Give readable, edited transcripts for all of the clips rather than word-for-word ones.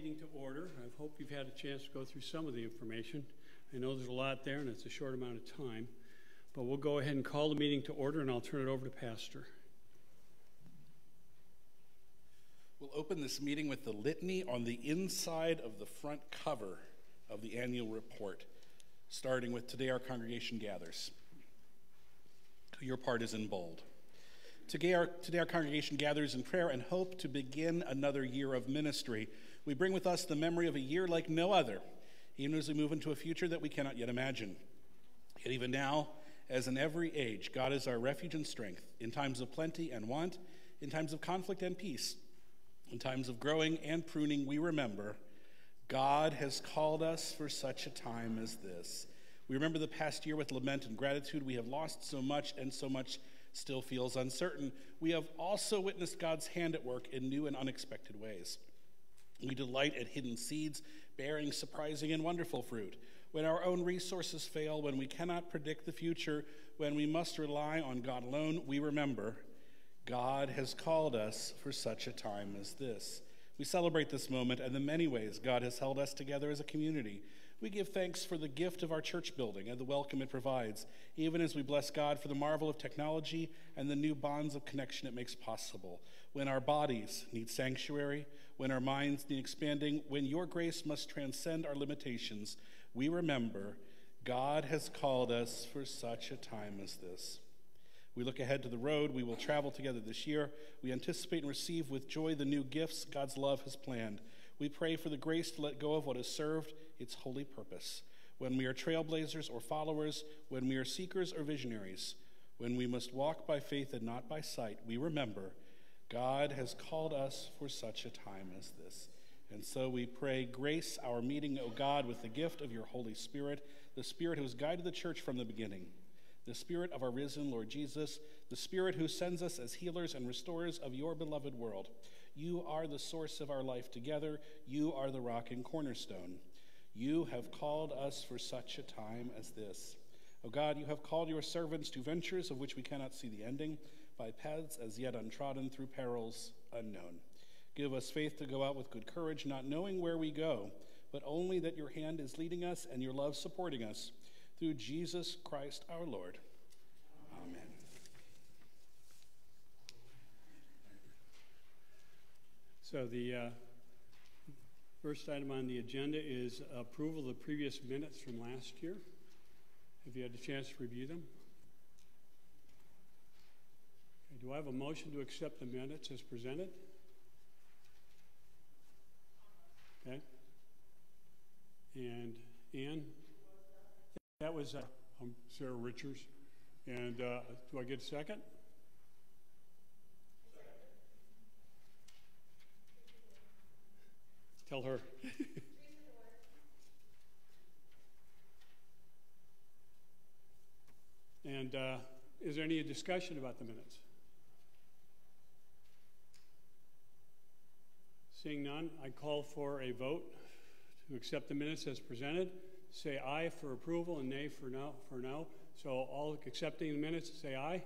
meeting to order. I hope you've had a chance to go through some of the information. I know there's a lot there and it's a short amount of time, but we'll go ahead and call the meeting to order and I'll turn it over to Pastor. We'll open this meeting with the litany on the inside of the front cover of the annual report, starting with "Today our congregation gathers." Your part is in bold. Today our congregation gathers in prayer and hope to begin another year of ministry. We bring with us the memory of a year like no other, even as we move into a future that we cannot yet imagine. Yet even now, as in every age, God is our refuge and strength, in times of plenty and want, in times of conflict and peace, in times of growing and pruning. We remember God has called us for such a time as this. We remember the past year with lament and gratitude. We have lost so much, and so much still feels uncertain. We have also witnessed God's hand at work in new and unexpected ways. We delight at hidden seeds bearing surprising and wonderful fruit. When our own resources fail, when we cannot predict the future, when we must rely on God alone, we remember God has called us for such a time as this. We celebrate this moment and the many ways God has held us together as a community. We give thanks for the gift of our church building and the welcome it provides, even as we bless God for the marvel of technology and the new bonds of connection it makes possible. When our bodies need sanctuary, when our minds need expanding, when your grace must transcend our limitations, we remember God has called us for such a time as this. We look ahead to the road we will travel together this year. We anticipate and receive with joy the new gifts God's love has planned. We pray for the grace to let go of what has served its holy purpose. When we are trailblazers or followers, when we are seekers or visionaries, when we must walk by faith and not by sight, we remember God has called us for such a time as this. And so we pray, grace our meeting, O God, with the gift of your Holy Spirit, the Spirit who has guided the church from the beginning, the Spirit of our risen Lord Jesus, the Spirit who sends us as healers and restorers of your beloved world. You are the source of our life together. You are the rock and cornerstone. You have called us for such a time as this. O God, you have called your servants to ventures of which we cannot see the ending, by paths as yet untrodden, through perils unknown. Give us faith to go out with good courage, not knowing where we go, but only that your hand is leading us and your love supporting us. Through Jesus Christ our Lord. Amen. So the first item on the agenda is approval of the previous minutes from last year. Have you had a chance to review them? Okay, do I have a motion to accept the minutes as presented? Okay. And Ann? That was Sarah Richards. And do I get a second? Tell her. And is there any discussion about the minutes? Seeing none, I call for a vote to accept the minutes as presented. Say aye for approval and nay for no. So all accepting the minutes, say aye. Aye.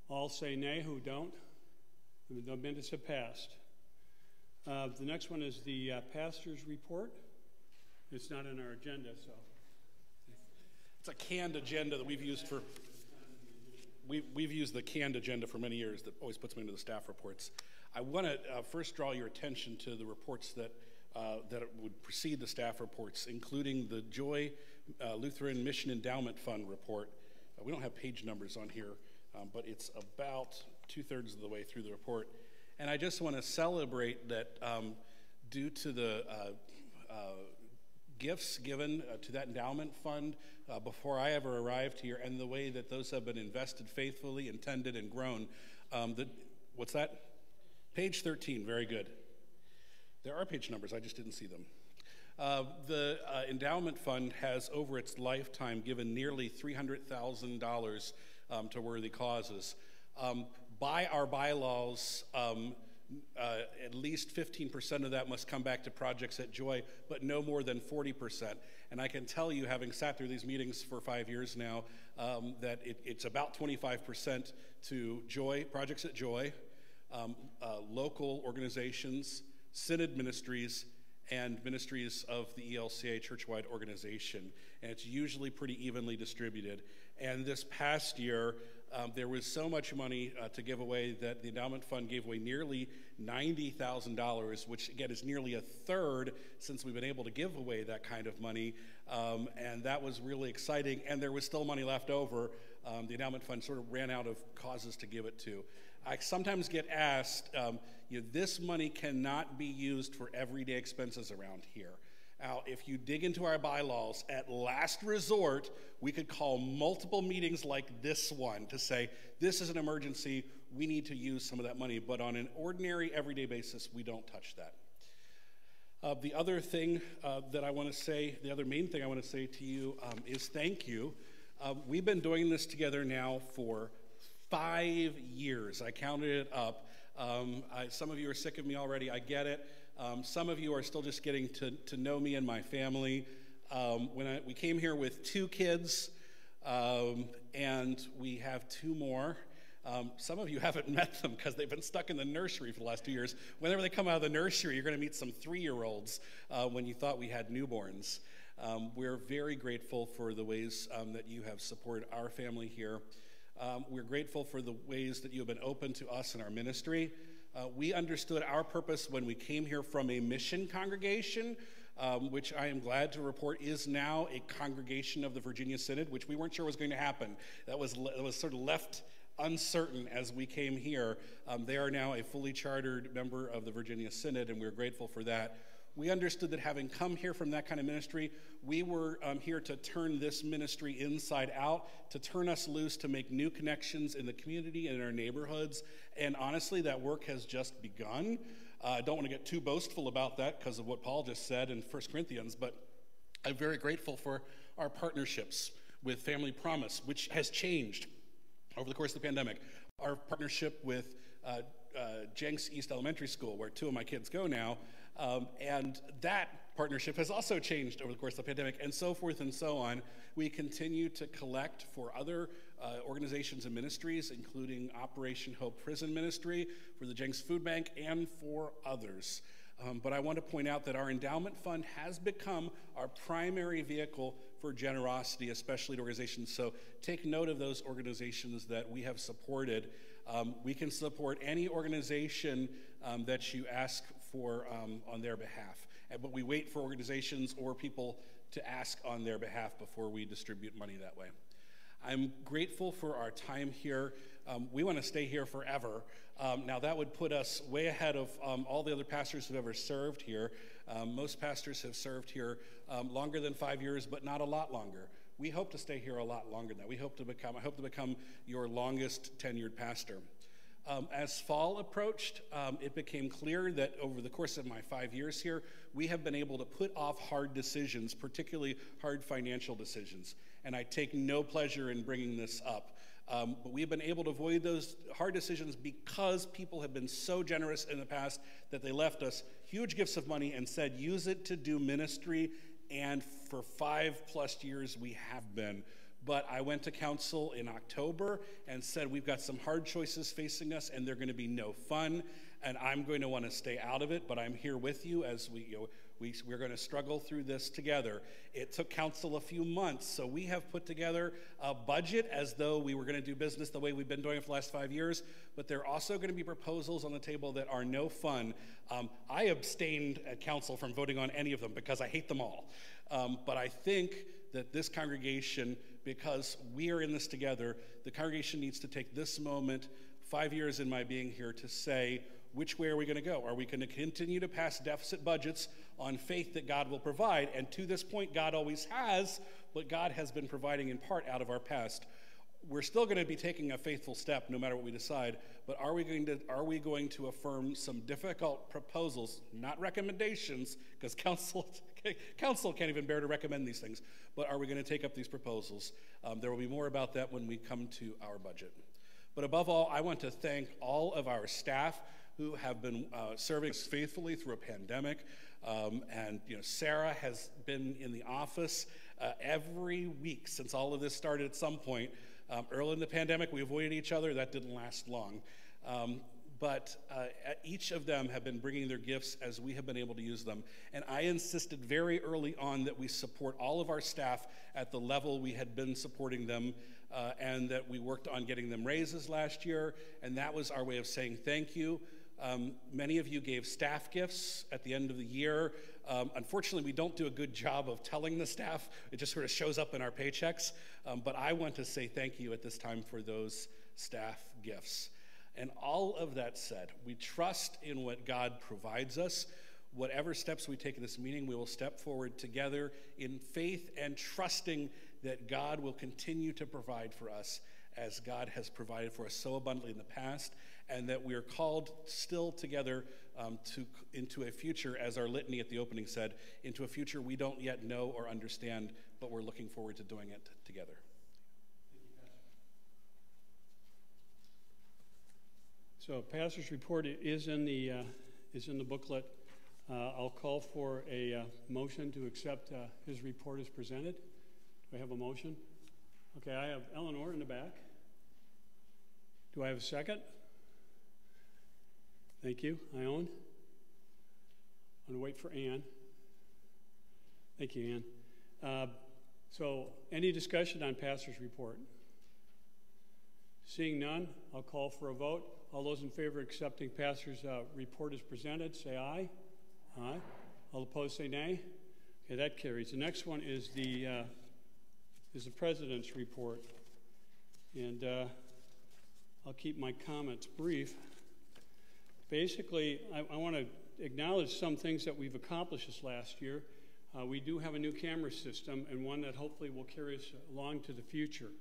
All say nay who don't. The minutes have passed. The next one is the pastor's report. It's not in our agenda, so. It's a canned agenda that we've used for, we've used the canned agenda for many years that always puts me into the staff reports. I want to first draw your attention to the reports that would precede the staff reports, including the Joy Lutheran Mission Endowment Fund report. We don't have page numbers on here, but it's about 2/3 of the way through the report. And I just want to celebrate that due to the gifts given to that endowment fund before I ever arrived here, and the way that those have been invested faithfully, intended, and grown. What's that? Page 13, very good. There are page numbers, I just didn't see them. The endowment fund has, over its lifetime, given nearly $300,000 to worthy causes. By our bylaws, at least 15% of that must come back to projects at Joy, but no more than 40%. And I can tell you, having sat through these meetings for 5 years now, that it's about 25% to Joy, projects at Joy, local organizations, Synod ministries, and ministries of the ELCA churchwide organization. And it's usually pretty evenly distributed. And this past year, there was so much money to give away that the Endowment Fund gave away nearly $90,000, which again is nearly a third since we've been able to give away that kind of money. And that was really exciting. And there was still money left over. The Endowment Fund sort of ran out of causes to give it to. I sometimes get asked, this money cannot be used for everyday expenses around here. Now, if you dig into our bylaws, at last resort, we could call multiple meetings like this one to say, this is an emergency, we need to use some of that money. But on an ordinary, everyday basis, we don't touch that. The other thing that I want to say, the other main thing I want to say to you is thank you. We've been doing this together now for 5 years. I counted it up. Some of you are sick of me already, I get it. Some of you are still just getting to know me and my family. We came here with 2 kids, and we have 2 more. Some of you haven't met them because they've been stuck in the nursery for the last 2 years. Whenever they come out of the nursery, you're going to meet some 3-year-olds when you thought we had newborns. We're very grateful for the ways that you have supported our family here. We're grateful for the ways that you have been open to us in our ministry. We understood our purpose when we came here from a mission congregation, which I am glad to report is now a congregation of the Virginia Synod, which we weren't sure was going to happen. That was sort of left uncertain as we came here. They are now a fully chartered member of the Virginia Synod, and we're grateful for that. We understood that having come here from that kind of ministry, we were here to turn this ministry inside out, to turn us loose, to make new connections in the community and in our neighborhoods. And honestly, that work has just begun. I don't want to get too boastful about that because of what Paul just said in 1 Corinthians, but I'm very grateful for our partnerships with Family Promise, which has changed over the course of the pandemic. Our partnership with Jenks East Elementary School, where 2 of my kids go now, and that partnership has also changed over the course of the pandemic, and so forth and so on. We continue to collect for other organizations and ministries, including Operation Hope Prison Ministry, for the Jenks Food Bank, and for others. But I want to point out that our endowment fund has become our primary vehicle for generosity, especially to organizations. So take note of those organizations that we have supported. We can support any organization that you ask for on their behalf. But we wait for organizations or people to ask on their behalf before we distribute money that way. I'm grateful for our time here. We want to stay here forever. Now that would put us way ahead of all the other pastors who've ever served here. Most pastors have served here longer than 5 years, but not a lot longer. We hope to stay here a lot longer than that. I hope to become your longest tenured pastor. As fall approached, it became clear that over the course of my 5 years here, we have been able to put off hard decisions, particularly hard financial decisions. And I take no pleasure in bringing this up. But we've been able to avoid those hard decisions because people have been so generous in the past that they left us huge gifts of money and said, use it to do ministry. And for 5+ years, we have been. But I went to council in October and said, we've got some hard choices facing us, and they're going to be no fun, and I'm going to want to stay out of it, but I'm here with you as we're going to struggle through this together. It took council a few months, so we have put together a budget as though we were going to do business the way we've been doing it for the last 5 years, but there are also going to be proposals on the table that are no fun. I abstained at council from voting on any of them because I hate them all. But I think that this congregation, because we are in this together, the congregation needs to take this moment, 5 years in my being here, to say, which way are we going to go? Are we going to continue to pass deficit budgets on faith that God will provide? And to this point, God always has, but God has been providing in part out of our past. We're still going to be taking a faithful step no matter what we decide, but are we going to affirm some difficult proposals, not recommendations, because council can't even bear to recommend these things, but are we going to take up these proposals? There will be more about that when we come to our budget. But above all, I want to thank all of our staff who have been serving us faithfully through a pandemic. And Sarah has been in the office every week since all of this started at some point. Early in the pandemic, we avoided each other. That didn't last long. but each of them have been bringing their gifts as we have been able to use them. And I insisted very early on that we support all of our staff at the level we had been supporting them, and that we worked on getting them raises last year, and that was our way of saying thank you. Many of you gave staff gifts at the end of the year. Unfortunately, we don't do a good job of telling the staff. It just sort of shows up in our paychecks. But I want to say thank you at this time for those staff gifts. And all of that said, we trust in what God provides us. Whatever steps we take in this meeting, we will step forward together in faith and trusting that God will continue to provide for us as God has provided for us so abundantly in the past, and that we are called still together into a future, as our litany at the opening said, into a future we don't yet know or understand, but we're looking forward to doing it together. Thank you, Pastor. So, Pastor's report is in the booklet. I'll call for a motion to accept his report as presented. Do I have a motion? Okay, I have Eleanor in the back. Do I have a second? Thank you. Ione. I'm going to wait for Ann. Thank you, Ann. So, any discussion on Pastor's report? Seeing none, I'll call for a vote. All those in favor of accepting Pastor's report as presented, say aye. Aye. All opposed, say nay. Okay, that carries. The next one is the President's report. And I'll keep my comments brief. Basically, I want to acknowledge some things that we've accomplished this last year. We do have a new camera system, and one that hopefully will carry us along to the future.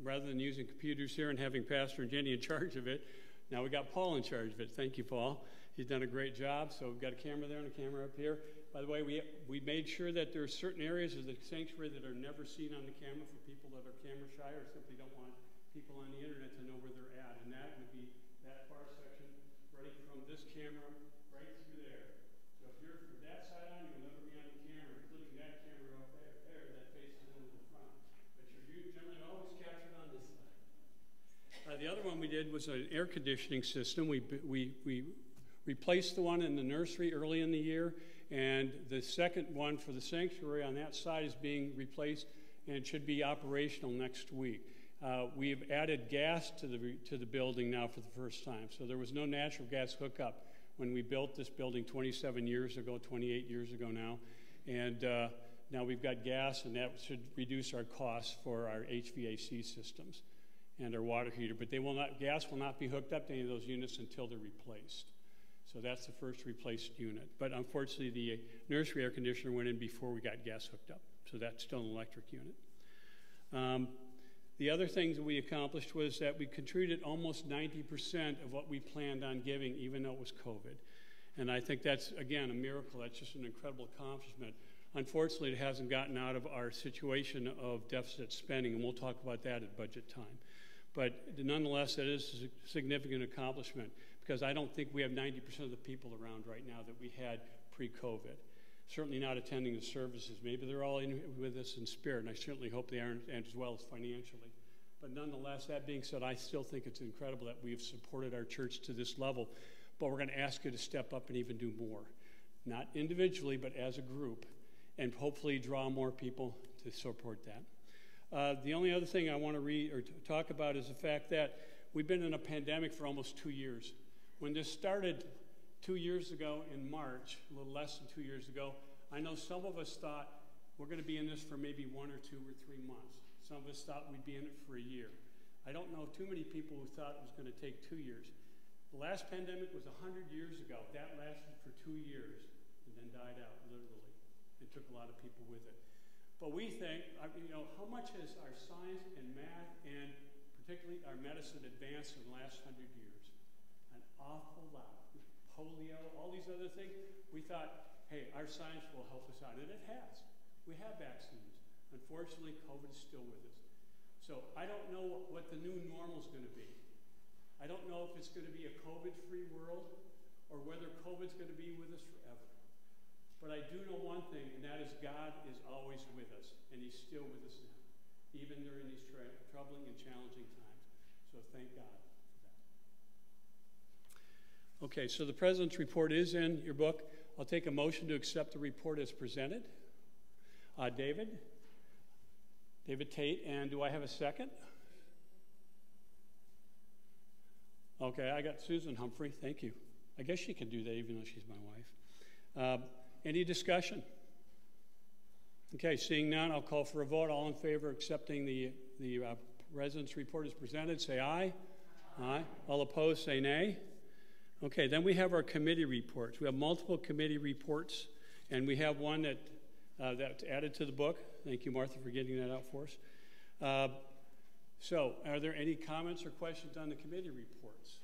Rather than using computers here and having Pastor and Jenny in charge of it, now we got Paul in charge of it. Thank you, Paul. He's done a great job. So we've got a camera there and a camera up here. By the way, we made sure that there are certain areas of the sanctuary that are never seen on the camera for people that are camera shy or simply don't want people on the internet to know where they're at. And that would be that far section right from this camera right through there. So if you're from that side on, you'll never be on the camera, including that camera up there that faces into the front. But you're generally always captured on this side. The other one we did was an air conditioning system. We replaced the one in the nursery early in the year, and the second one for the sanctuary on that side is being replaced and should be operational next week. We've added gas to the building now for the first time. So there was no natural gas hookup when we built this building 28 years ago now. And now we've got gas, and that should reduce our costs for our HVAC systems and our water heater. But gas will not be hooked up to any of those units until they're replaced. So that's the first replaced unit. But unfortunately, the nursery air conditioner went in before we got gas hooked up. So that's still an electric unit. The other things that we accomplished was that we contributed almost 90% of what we planned on giving, even though it was COVID. And I think that's, again, a miracle. That's just an incredible accomplishment. Unfortunately, it hasn't gotten out of our situation of deficit spending, and we'll talk about that at budget time. But nonetheless, that is a significant accomplishment, because I don't think we have 90% of the people around right now that we had pre-COVID. Certainly not attending the services. Maybe they're all in with us in spirit, and I certainly hope they are, and as well as financially. But nonetheless, that being said, I still think it's incredible that we have supported our church to this level, but we're going to ask you to step up and even do more. Not individually, but as a group, and hopefully draw more people to support that. The only other thing I want to talk about is the fact that we've been in a pandemic for almost 2 years. When this started 2 years ago in March, a little less than 2 years ago, I know some of us thought we're going to be in this for maybe 1 or 2 or 3 months. Some of us thought we'd be in it for a year. I don't know too many people who thought it was going to take 2 years. The last pandemic was 100 years ago. That lasted for 2 years and then died out, literally. It took a lot of people with it. But we think, how much has our science and math and particularly our medicine advanced in the last 100 years? An awful lot. Polio, all these other things. We thought, hey, our science will help us out, and it has. We have vaccines. Unfortunately, COVID is still with us. So I don't know what the new normal is going to be. I don't know if it's going to be a COVID-free world or whether COVID's going to be with us forever. But I do know one thing, and that is God is always with us, and he's still with us now, even during these troubling and challenging times. So thank God for that. Okay, so the president's report is in your book. I'll take a motion to accept the report as presented. David Tate, and do I have a second? Okay, I got Susan Humphrey, thank you. I guess she can do that even though she's my wife. Any discussion? Okay, seeing none, I'll call for a vote. All in favor of accepting the president's report as presented, say aye. Aye. All opposed, say nay. Okay, then we have our committee reports. We have multiple committee reports, and we have one that's added to the book. Thank you, Martha, for getting that out for us. So, are there any comments or questions on the committee reports?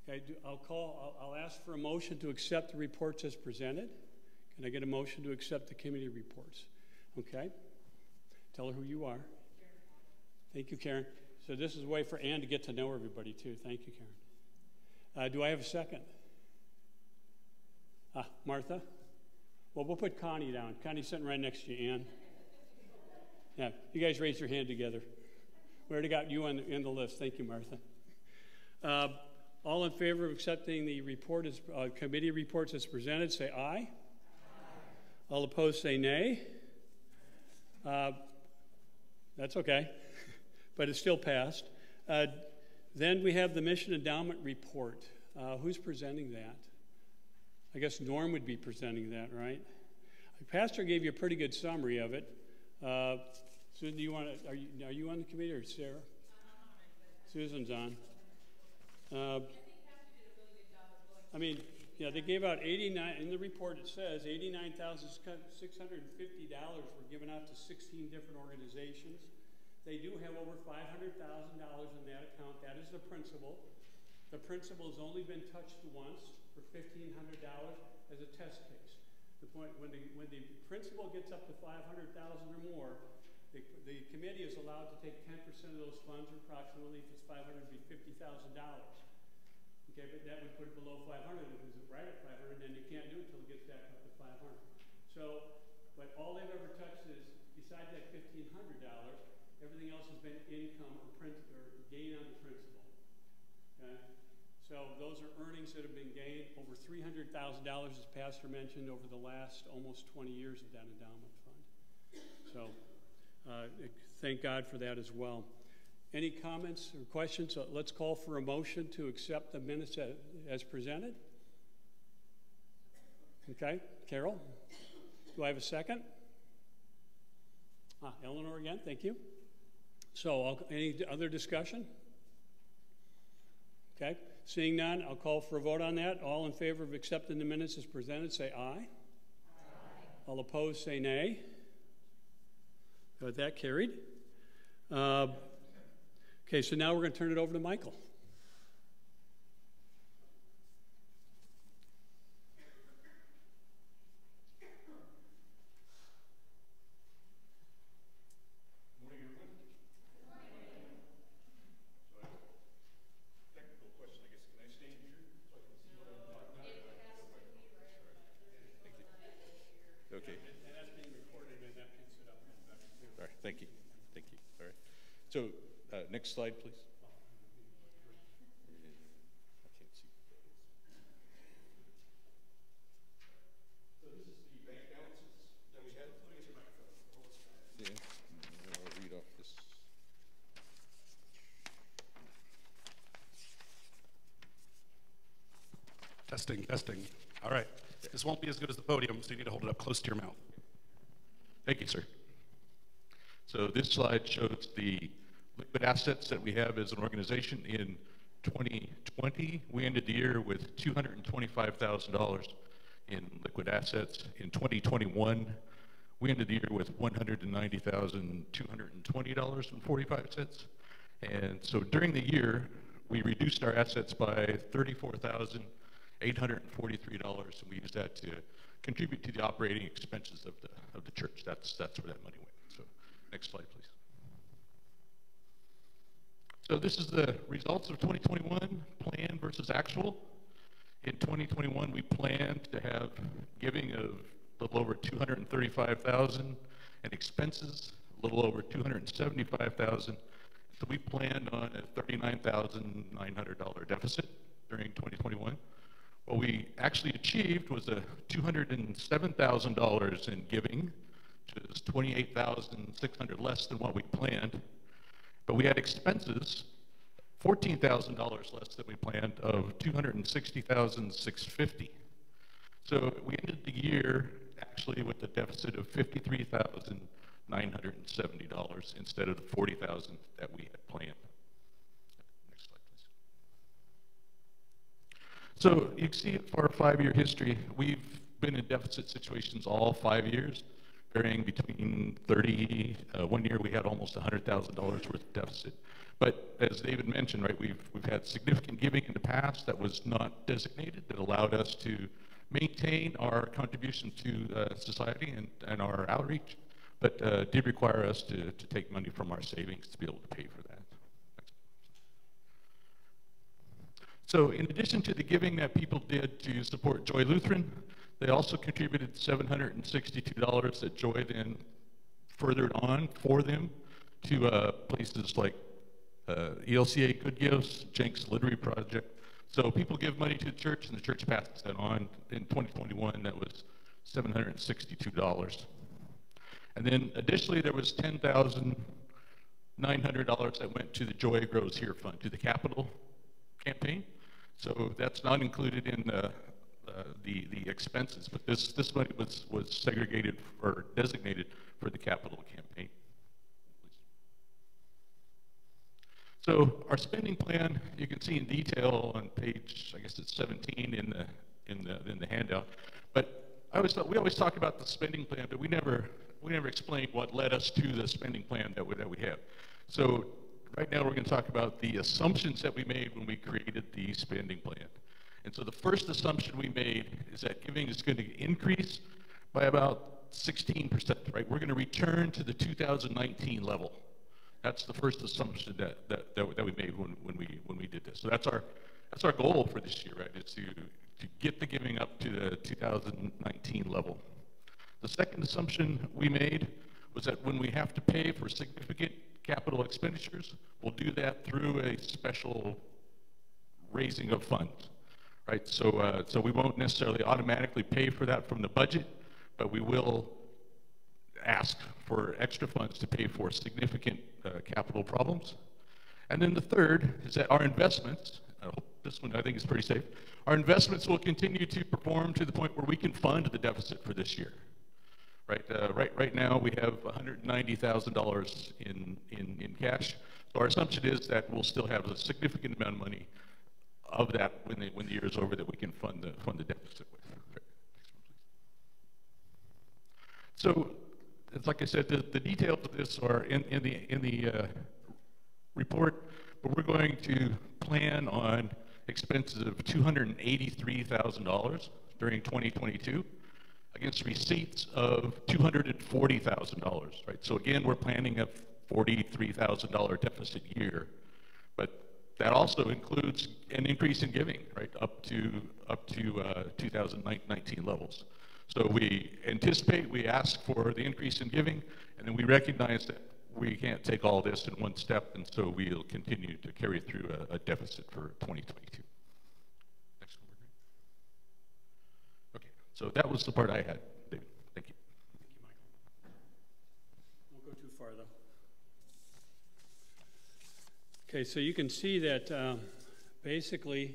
Okay, I'll ask for a motion to accept the reports as presented. Can I get a motion to accept the committee reports? Okay. Tell her who you are. Thank you, Karen. So this is a way for Ann to get to know everybody, too. Thank you, Karen. Do I have a second? Martha? Well, we'll put Connie down. Connie's sitting right next to you, Ann. Yeah, you guys raise your hand together. We already got you on the list. Thank you, Martha. All in favor of accepting the report as committee reports as presented, say aye. Aye. All opposed, say nay. That's okay, but it's still passed. Then we have the mission endowment report. Who's presenting that? I guess Norm would be presenting that, right? The pastor gave you a pretty good summary of it. Susan, do you want to? Are you on the committee or Sarah? Susan's on. I mean, yeah, they gave out 89 in the report. It says $89,650 were given out to 16 different organizations. They do have over $500,000 in that account. That is the principal. The principal has only been touched once for $1,500 as a test case. The point when the principal gets up to $500,000 or more, the committee is allowed to take 10% of those funds, or approximately, if it's $500, it'd be $50,000. Okay, but that would put it below 500. If it's right at 500, then you can't do it until it gets back up to 500. So, but all they've ever touched is, besides that $1,500, everything else has been income or gain on the principal. Okay, so those are earnings that have been gained, over $300,000, as Pastor mentioned, over the last almost 20 years of that endowment fund. So, thank God for that as well. Any comments or questions? Let's call for a motion to accept the minutes as presented. Okay, Carol, do I have a second? Eleanor again, thank you. So, any other discussion? Okay, seeing none, I'll call for a vote on that. All in favor of accepting the minutes as presented, say aye. Aye. All opposed, say nay. Got that carried. Okay, so now we're going to turn it over to Michael. Morning, everyone. So, technical question, I guess. Can I stand here so I can see what I'm talking about? Okay. And that's being recorded, and that picks it up. All right, thank you. Thank you. All right. So, next slide, please. I can't see. So this is the bank balances that we had. Yeah, I'll read off this. Testing, testing. All right. This won't be as good as the podium, so you need to hold it up close to your mouth. Thank you, sir. So this slide shows the liquid assets that we have as an organization. In 2020, we ended the year with $225,000 in liquid assets. In 2021, we ended the year with $190,220.45. And so during the year, we reduced our assets by $34,843, and we used that to contribute to the operating expenses of the church. That's where that money went. So next slide, please. So this is the results of 2021, plan versus actual. In 2021, we planned to have giving of a little over $235,000 and expenses a little over $275,000. So we planned on a $39,900 deficit. during 2021. What we actually achieved was a $207,000 in giving, which is $28,600 less than what we planned. But we had expenses, $14,000 less than we planned, of $260,650. So we ended the year actually with a deficit of $53,970 instead of the $40,000 that we had planned. Next slide, please. So you can see for our 5-year history, we've been in deficit situations all 5 years, varying between 30. One year we had almost $100,000 worth of deficit. But as David mentioned, right, we've had significant giving in the past that was not designated, that allowed us to maintain our contribution to society and our outreach, but did require us to take money from our savings to be able to pay for that. So in addition to the giving that people did to support Joy Lutheran, they also contributed $762 that Joy then furthered on for them to places like ELCA Good Gifts, Jenks Literary Project. So people give money to the church, and the church passes that on. In 2021, that was $762. And then additionally, there was $10,900 that went to the Joy Grows Here Fund, to the capital campaign. So that's not included in the expenses, but this money was segregated or designated for the capital campaign. So our spending plan, you can see in detail on page, I guess it's 17 in the handout. But we always talk about the spending plan, but we never explain what led us to the spending plan that we have. So right now we're going to talk about the assumptions that we made when we created the spending plan. And so the first assumption we made is that giving is going to increase by about 16%, right? We're going to return to the 2019 level. That's the first assumption that we made when we did this. So that's our goal for this year, right? Is to get the giving up to the 2019 level. The second assumption we made was that when we have to pay for significant capital expenditures, we'll do that through a special raising of funds, right? So we won't necessarily automatically pay for that from the budget, but we will ask for extra funds to pay for significant capital problems. And then the third is that our investments, I hope this one I think is pretty safe, our investments will continue to perform to the point where we can fund the deficit for this year. Right now we have $190,000 in cash. So our assumption is that we'll still have a significant amount of money of that when the year is over that we can fund the deficit with. Right. So, it's like I said, the details of this are in the report, but we're going to plan on expenses of $283,000 during 2022 against receipts of $240,000, right? So again, we're planning a $43,000 deficit year, but that also includes an increase in giving, right, up to 2019 levels. So we anticipate, we ask for the increase in giving, and then we recognize that we can't take all this in one step, and so we'll continue to carry through a deficit for 2022. Next one. Okay, so that was the part I had, David. Thank you. Thank you, Michael. Won't go too far, though. Okay, so you can see that basically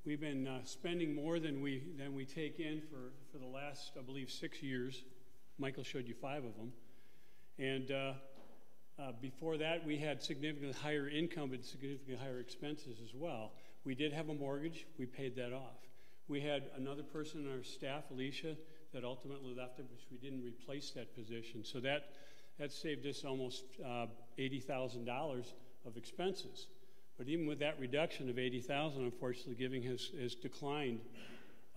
we've been spending more than we take in for the last, I believe, 6 years. Michael showed you 5 of them. And before that, we had significantly higher income and significantly higher expenses as well. We did have a mortgage. We paid that off. We had another person on our staff, Alicia, that ultimately left it, which we didn't replace that position. So that saved us almost $80,000 of expenses. But even with that reduction of $80,000, unfortunately, giving has declined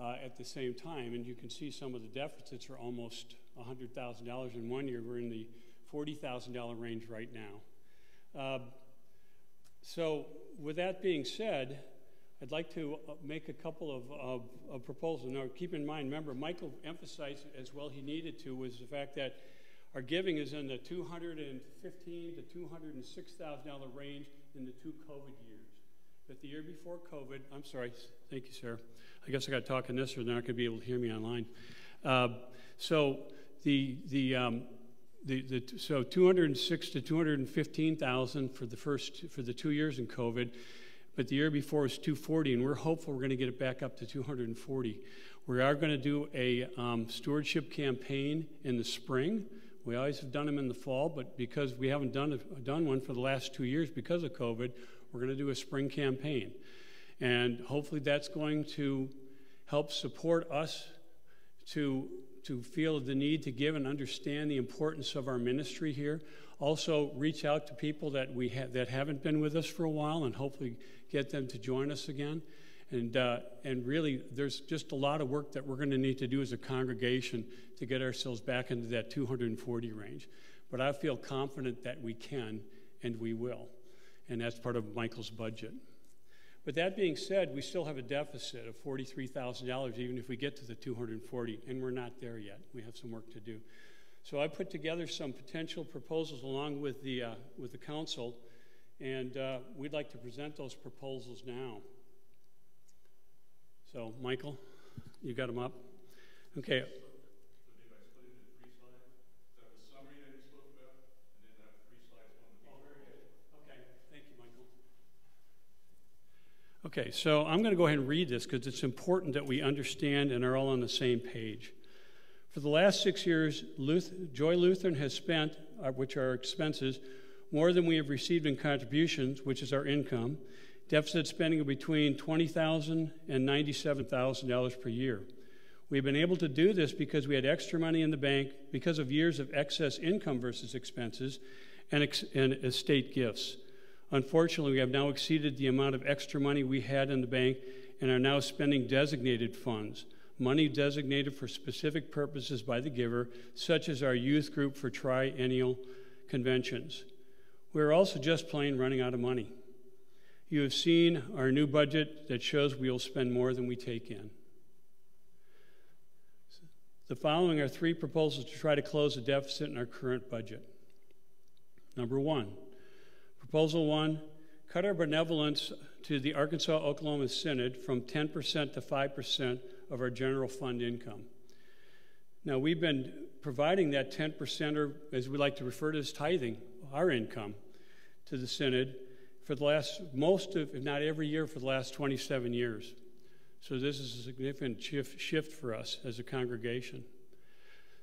at the same time. And you can see some of the deficits are almost $100,000 in one year. We're in the $40,000 range right now. So with that being said, I'd like to make a couple of proposals. Now, keep in mind, remember, Michael emphasized as well he needed to was the fact that our giving is in the $215,000 to $206,000 range in the 2 COVID years. but the year before COVID, I'm sorry, thank you, Sarah. I guess I got to talk in this or they're not going to be able to hear me online. So 206 to 215,000 for the 2 years in COVID, but the year before was 240, and we're hopeful we're going to get it back up to 240. We are going to do a stewardship campaign in the spring. We always have done them in the fall, but because we haven't done one for the last 2 years because of COVID, we're going to do a spring campaign. And hopefully that's going to help support us to feel the need to give and understand the importance of our ministry here. Also reach out to people that that haven't been with us for a while and hopefully get them to join us again. And really, there's just a lot of work that we're going to need to do as a congregation to get ourselves back into that 240 range. But I feel confident that we can and we will. And that's part of Michael's budget. But that being said, we still have a deficit of $43,000 even if we get to the 240, and we're not there yet. We have some work to do. So I put together some potential proposals along with the council, and we'd like to present those proposals now. So, Michael, you got them up? Okay. Okay, so I'm going to go ahead and read this because it's important that we understand and are all on the same page. For the last 6 years, Joy Lutheran has spent, which are our expenses, more than we have received in contributions, which is our income, deficit spending of between $20,000 and $97,000 per year. We've been able to do this because we had extra money in the bank because of years of excess income versus expenses and estate gifts. Unfortunately, we have now exceeded the amount of extra money we had in the bank and are now spending designated funds, money designated for specific purposes by the giver, such as our youth group for triennial conventions. We're also just plain running out of money. You have seen our new budget that shows we will spend more than we take in. The following are 3 proposals to try to close the deficit in our current budget. Number 1. Proposal 1, cut our benevolence to the Arkansas-Oklahoma Synod from 10% to 5% of our general fund income. Now, we've been providing that 10%, or as we like to refer to as tithing, our income, to the Synod for the last, most of, if not every year, for the last 27 years. So this is a significant shift for us as a congregation.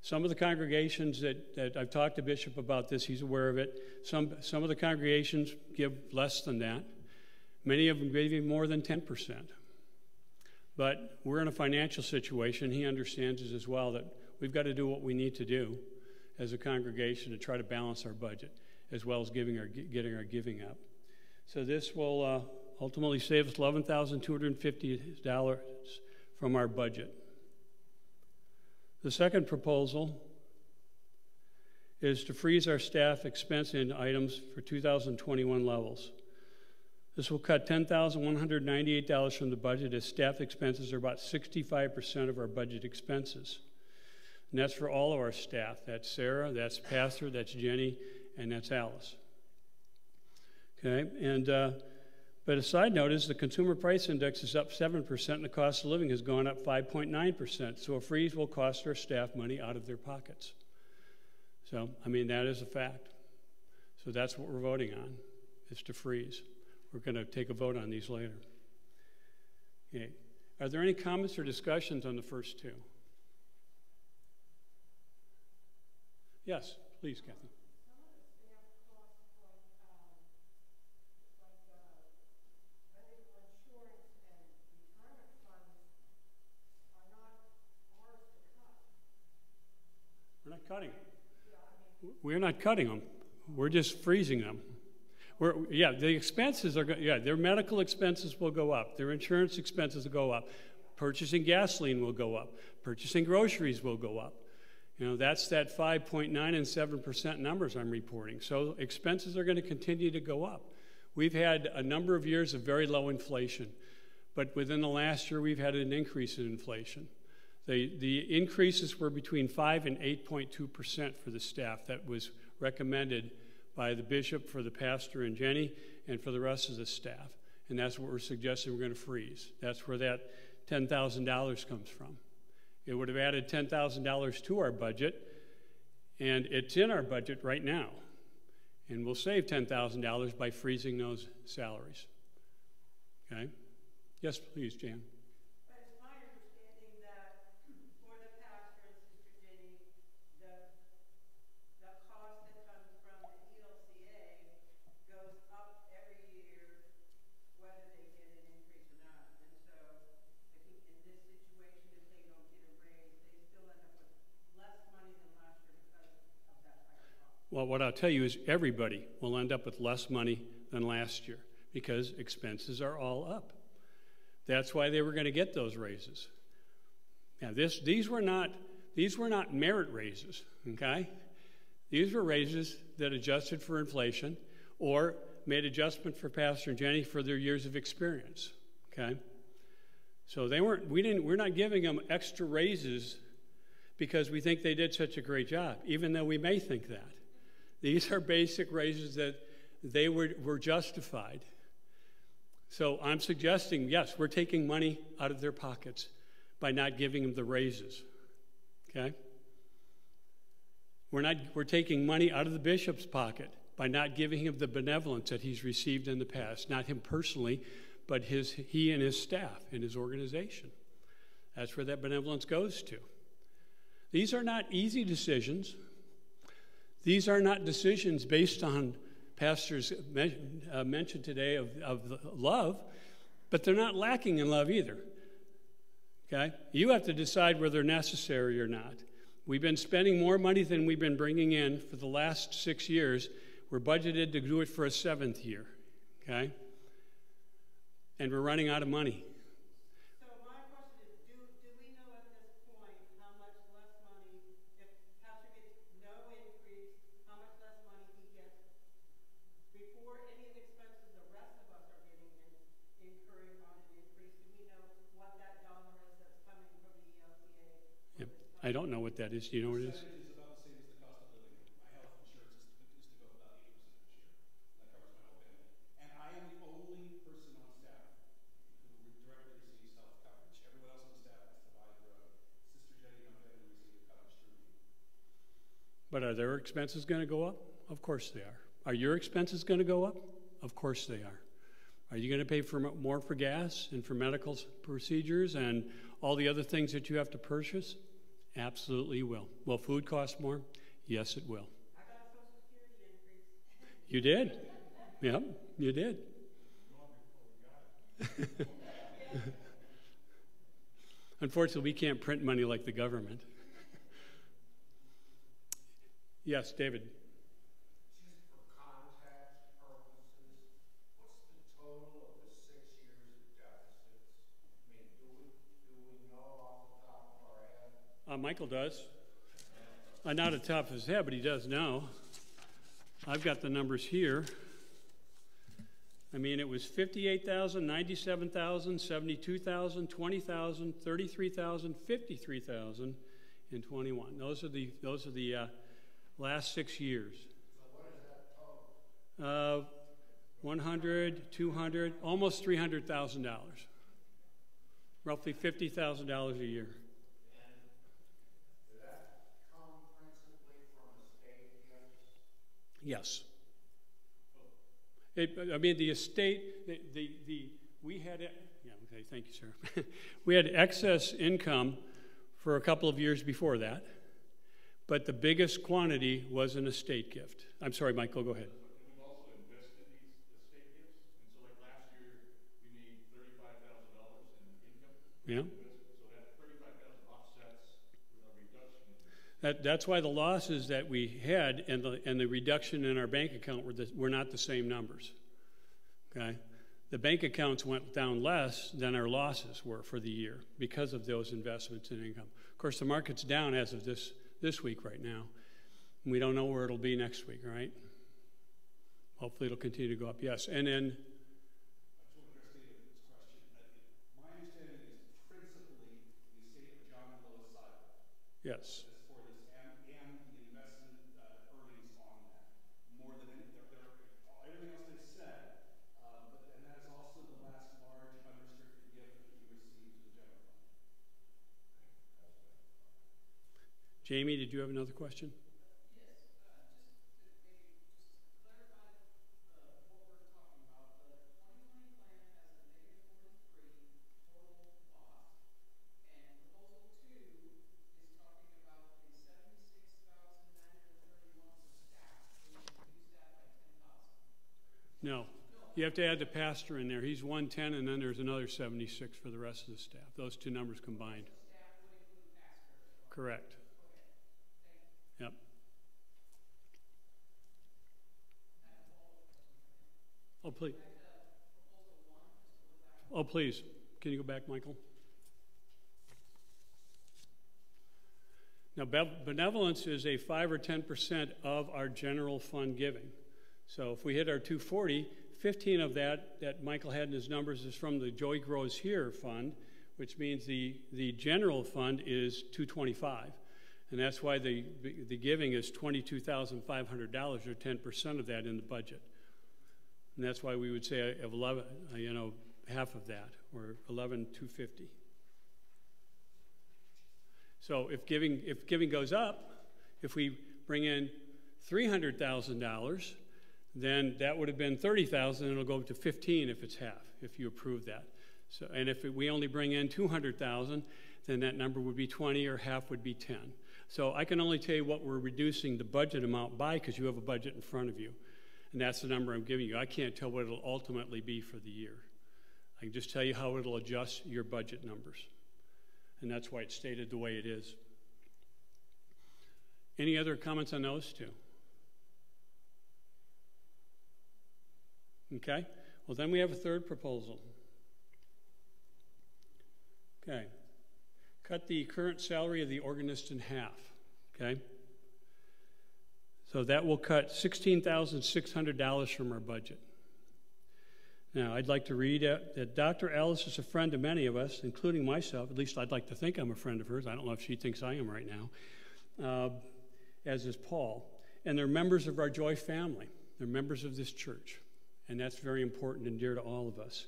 Some of the congregations that I've talked to Bishop about this, he's aware of it. Some of the congregations give less than that. Many of them give even more than 10%. But we're in a financial situation. He understands it as well, that we've got to do what we need to do as a congregation to try to balance our budget, as well as getting our giving up. So this will ultimately save us $11,250 from our budget. The second proposal is to freeze our staff expense in items for 2021 levels. This will cut $10,198 from the budget, as staff expenses are about 65% of our budget expenses. And that's for all of our staff. That's Sarah, that's Pastor, that's Jenny, and that's Alice. Okay, and but a side note is the consumer price index is up 7% and the cost of living has gone up 5.9%. So a freeze will cost our staff money out of their pockets. So, I mean, that is a fact. So that's what we're voting on, is to freeze. We're going to take a vote on these later. Okay. Are there any comments or discussions on the first 2? Yes, please, Kathy. Cutting them. We're not cutting them. We're just freezing them. The expenses are, their medical expenses will go up. Their insurance expenses will go up. Purchasing gasoline will go up. Purchasing groceries will go up. You know, that's that 5.9 and 7% numbers I'm reporting. So expenses are going to continue to go up. We've had a number of years of very low inflation, but within the last year we've had an increase in inflation. The increases were between 5 and 8.2% for the staff. That was recommended by the bishop, for the pastor and Jenny, and for the rest of the staff. and that's what we're suggesting we're going to freeze. That's where that $10,000 comes from. It would have added $10,000 to our budget, and it's in our budget right now. And we'll save $10,000 by freezing those salaries. Okay? Yes, please, Jan. But it's my understanding that for the pastor and Sister Jenny, the cost that comes from the ELCA goes up every year, whether they get an increase or not. And so I think in this situation, if they don't get a raise, they still end up with less money than last year because of that higher cost. Well, what I'll tell you is everybody will end up with less money than last year because expenses are all up. That's why they were going to get those raises. Now, these were not merit raises, okay? These were raises that adjusted for inflation or made adjustment for Pastor and Jenny for their years of experience, okay? So we're not giving them extra raises because we think they did such a great job, even though we may think that. These are basic raises that they were justified. So I'm suggesting, yes, we're taking money out of their pockets by not giving them the raises, okay? We're taking money out of the bishop's pocket by not giving him the benevolence that he's received in the past. Not him personally, but he and his staff and his organization. That's where that benevolence goes to. These are not easy decisions. These are not decisions based on Pastor's mention today of love, but they're not lacking in love either. Okay? You have to decide whether they're necessary or not. We've been spending more money than we've been bringing in for the last 6 years. We're budgeted to do it for a 7th year. Okay? And we're running out of money. So my question is, do we know at this point how much less money, if Pastor gets no increase, how much less money he gets before any of the expenses the rest of us are getting incurring on an increase? Do we know what that dollar is that's coming from the ELCA? Yep. I don't know what that is. Do you know what it is? Percentage is about the same as the cost of living. My health insurance is to go up about 8% this year. That covers my whole family. And I am the only person on staff who directly receives health coverage. Everyone else on the staff has to buy their own. Sister Jenny and my family receive the coverage through me. But are their expenses going to go up? Of course they are. Are your expenses going to go up? Of course they are. Are you going to pay more for gas and for medical procedures and all the other things that you have to purchase? Absolutely will. Will food cost more? Yes, it will. I got a Social Security increase. You did? Yep, you did. Unfortunately, we can't print money like the government. Yes, David. Just for context purposes, what's the total of the 6 years of deficits? I mean, do we know off the top of our head? Michael does. Not at the top of his head, but he does know. I've got the numbers here. I mean, it was 58,000, 97,000, 72,000, 20,000, 33,000, 53,000, and 21. Those are the last 6 years. So what is that total? 100, 200, almost $300,000. Roughly $50,000 a year. And did that come principally from estate gifts? Yes. I mean, the estate, we had, yeah, okay, thank you, sir. We had excess income for a couple of years before that, but the biggest quantity was an estate gift. I'm sorry, Michael, go ahead. We've also invested these estate gifts, and so like last year, we made $35,000 in income. Yeah. So that $35,000 offsets with a reduction in That's why the losses that we had and the reduction in our bank account were not the same numbers. Okay? The bank accounts went down less than our losses were for the year because of those investments in income. Of course, the market's down as of this week right now. We don't know where it'll be next week, right? Hopefully it'll continue to go up. Yes, and then... My understanding is principally the estate of John and Lois Seibel. Yes. For this and the investment earnings on that. More than everything else they said, and that is also the Jamie, did you have another question? No. You have to add the pastor in there. He's 110, and then there's another 76 for the rest of the staff. Those two numbers combined. Correct. Yep. Oh, please. Oh, please. Can you go back, Michael? Now, benevolence is a 5 or 10% of our general fund giving. So if we hit our 240, 15 of that Michael had in his numbers is from the Joy Grows Here fund, which means the general fund is 225. And that's why the giving is $22,500, or 10% of that in the budget. And that's why we would say of 11, half of that, or 11,250. So if giving goes up, if we bring in $300,000, then that would have been 30,000, and it'll go up to 15 if it's half, if you approve that. So, and if we only bring in 200,000, then that number would be 20, or half would be 10. So I can only tell you what we're reducing the budget amount by, because you have a budget in front of you, and that's the number I'm giving you. I can't tell what it'll ultimately be for the year. I can just tell you how it'll adjust your budget numbers, and that's why it's stated the way it is. Any other comments on those two? Okay, well then we have a third proposal. Okay, cut the current salary of the organist in half, okay? So that will cut $16,600 from our budget. Now, I'd like to read that Dr. Alice is a friend to many of us, including myself. At least I'd like to think I'm a friend of hers. I don't know if she thinks I am right now, as is Paul. And they're members of our Joy family. They're members of this church. And that's very important and dear to all of us.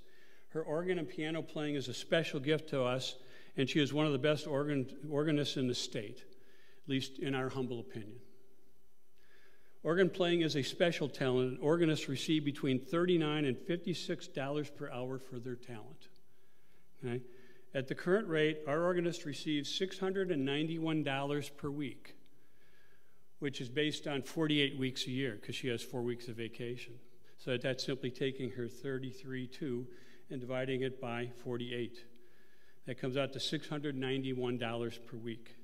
Her organ and piano playing is a special gift to us, and she is one of the best organists in the state, at least in our humble opinion. Organ playing is a special talent. Organists receive between $39 and $56 per hour for their talent. Okay? At the current rate, our organist receives $691 per week, which is based on 48 weeks a year, because she has 4 weeks of vacation. So that's simply taking her 33.2 and dividing it by 48. That comes out to $691 per week.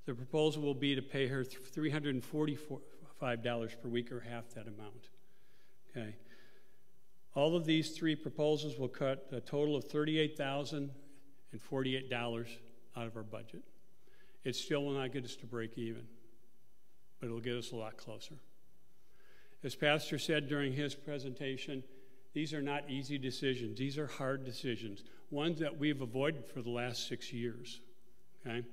The proposal will be to pay her $345 per week, or half that amount. Okay. All of these three proposals will cut a total of $38,048 out of our budget. It still will not get us to break even, but it'll get us a lot closer. As Pastor said during his presentation, these are not easy decisions. These are hard decisions, ones that we've avoided for the last 6 years, okay?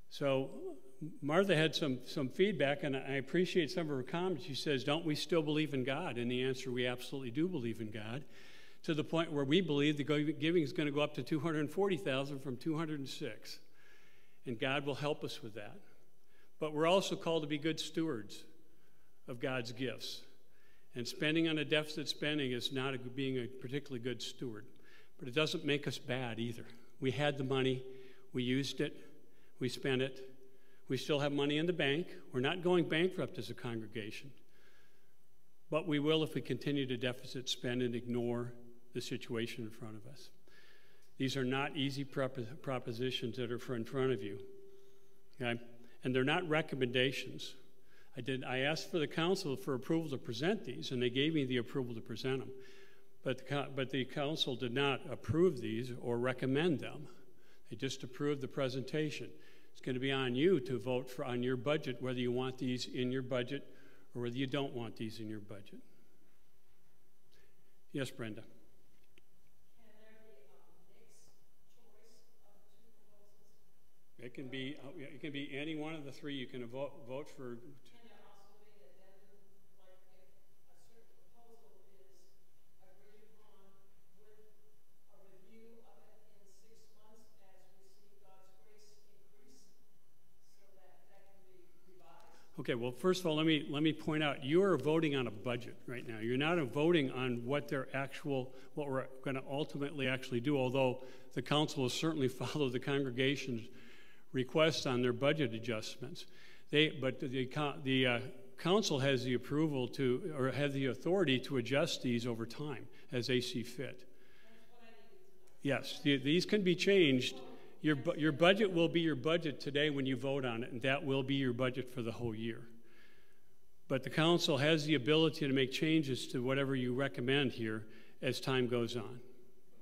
So Martha had some feedback, and I appreciate some of her comments. She says, don't we still believe in God? And the answer, we absolutely do believe in God, to the point where we believe the giving is going to go up to $240,000 from $206,000. And God will help us with that. But we're also called to be good stewards of God's gifts. And spending on a deficit spending is not being a particularly good steward. But it doesn't make us bad either. We had the money, we used it, we spent it. We still have money in the bank. We're not going bankrupt as a congregation. But we will if we continue to deficit spend and ignore the situation in front of us. These are not easy propositions that are in front of you. Okay? And they're not recommendations. I asked for the council for approval to present these, and they gave me the approval to present them. But the council did not approve these or recommend them. They just approved the presentation. It's going to be on you to vote on your budget, whether you want these in your budget or whether you don't want these in your budget. Yes, Brenda. Can there be a mixed choice of the two proposals? It can be any one of the three. You can vote for. Can there also be an addendum, like if a certain proposal is agreed upon with a review of it in 6 months as we see God's grace increase? Okay, well, first of all, let me point out, you are voting on a budget right now. You're not voting on what what we're going to ultimately actually do, although the council will certainly follow the congregation's request on their budget adjustments. But the council has the approval to, or has the authority to adjust these over time as they see fit. Yes, these can be changed. Your budget will be your budget today when you vote on it, and that will be your budget for the whole year. But the council has the ability to make changes to whatever you recommend here as time goes on. But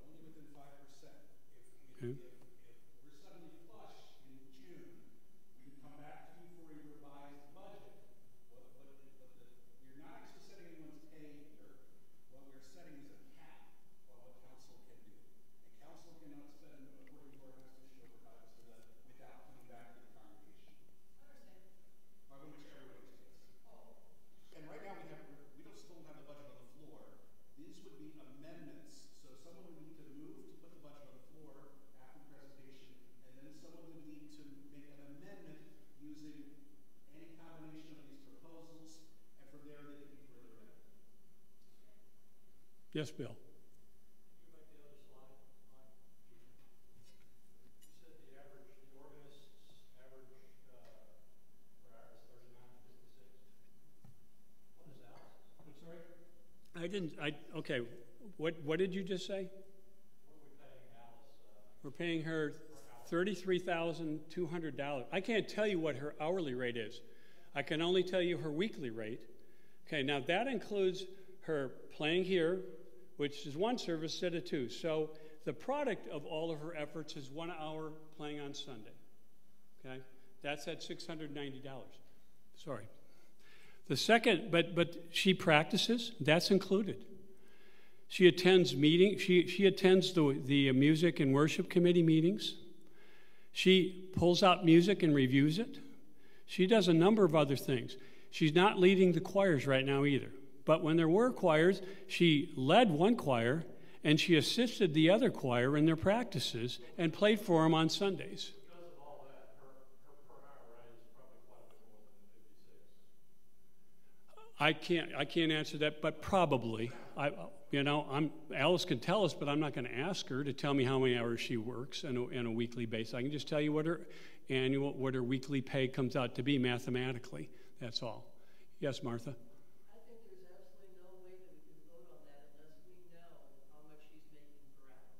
only within 5%. If we're suddenly flush in June, we can come back to you for a revised budget. We're not actually setting anyone's pay here. What we're setting is a cap on what council can do. And council cannot spend, according to our constitution, over 5% without coming back to the congregation. By which everyone understands. And right now we still don't have the budget on the floor. These would be amendments. So someone would need to move to put the budget on the floor after the presentation, and then someone would need to make an amendment using any combination of these proposals, and from there they could be further amended. Yes, Bill? You make the other slide, Mike. You said the organist's average per hour is $39.56. What is Alice's? I'm sorry? Okay, what did you just say? What are we paying Alice? We're paying her $33,200. I can't tell you what her hourly rate is. I can only tell you her weekly rate. Okay, now that includes her playing here, which is one service instead of two. So the product of all of her efforts is 1 hour playing on Sunday. Okay, that's at $690. Sorry. The second, but she practices. That's included. She attends meetings. She attends the music and worship committee meetings. She pulls out music and reviews it. She does a number of other things. She's not leading the choirs right now either. But when there were choirs, she led one choir and she assisted the other choir in their practices and played for them on Sundays. Because of all that, her per hour rate is probably quite a bit more than 56. I can't answer that, but probably. Alice can tell us, but I'm not going to ask her to tell me how many hours she works on a weekly basis. I can just tell you what her weekly pay comes out to be mathematically. That's all. Yes, Martha? I think there's absolutely no way that we can vote on that unless we know how much she's making per hour.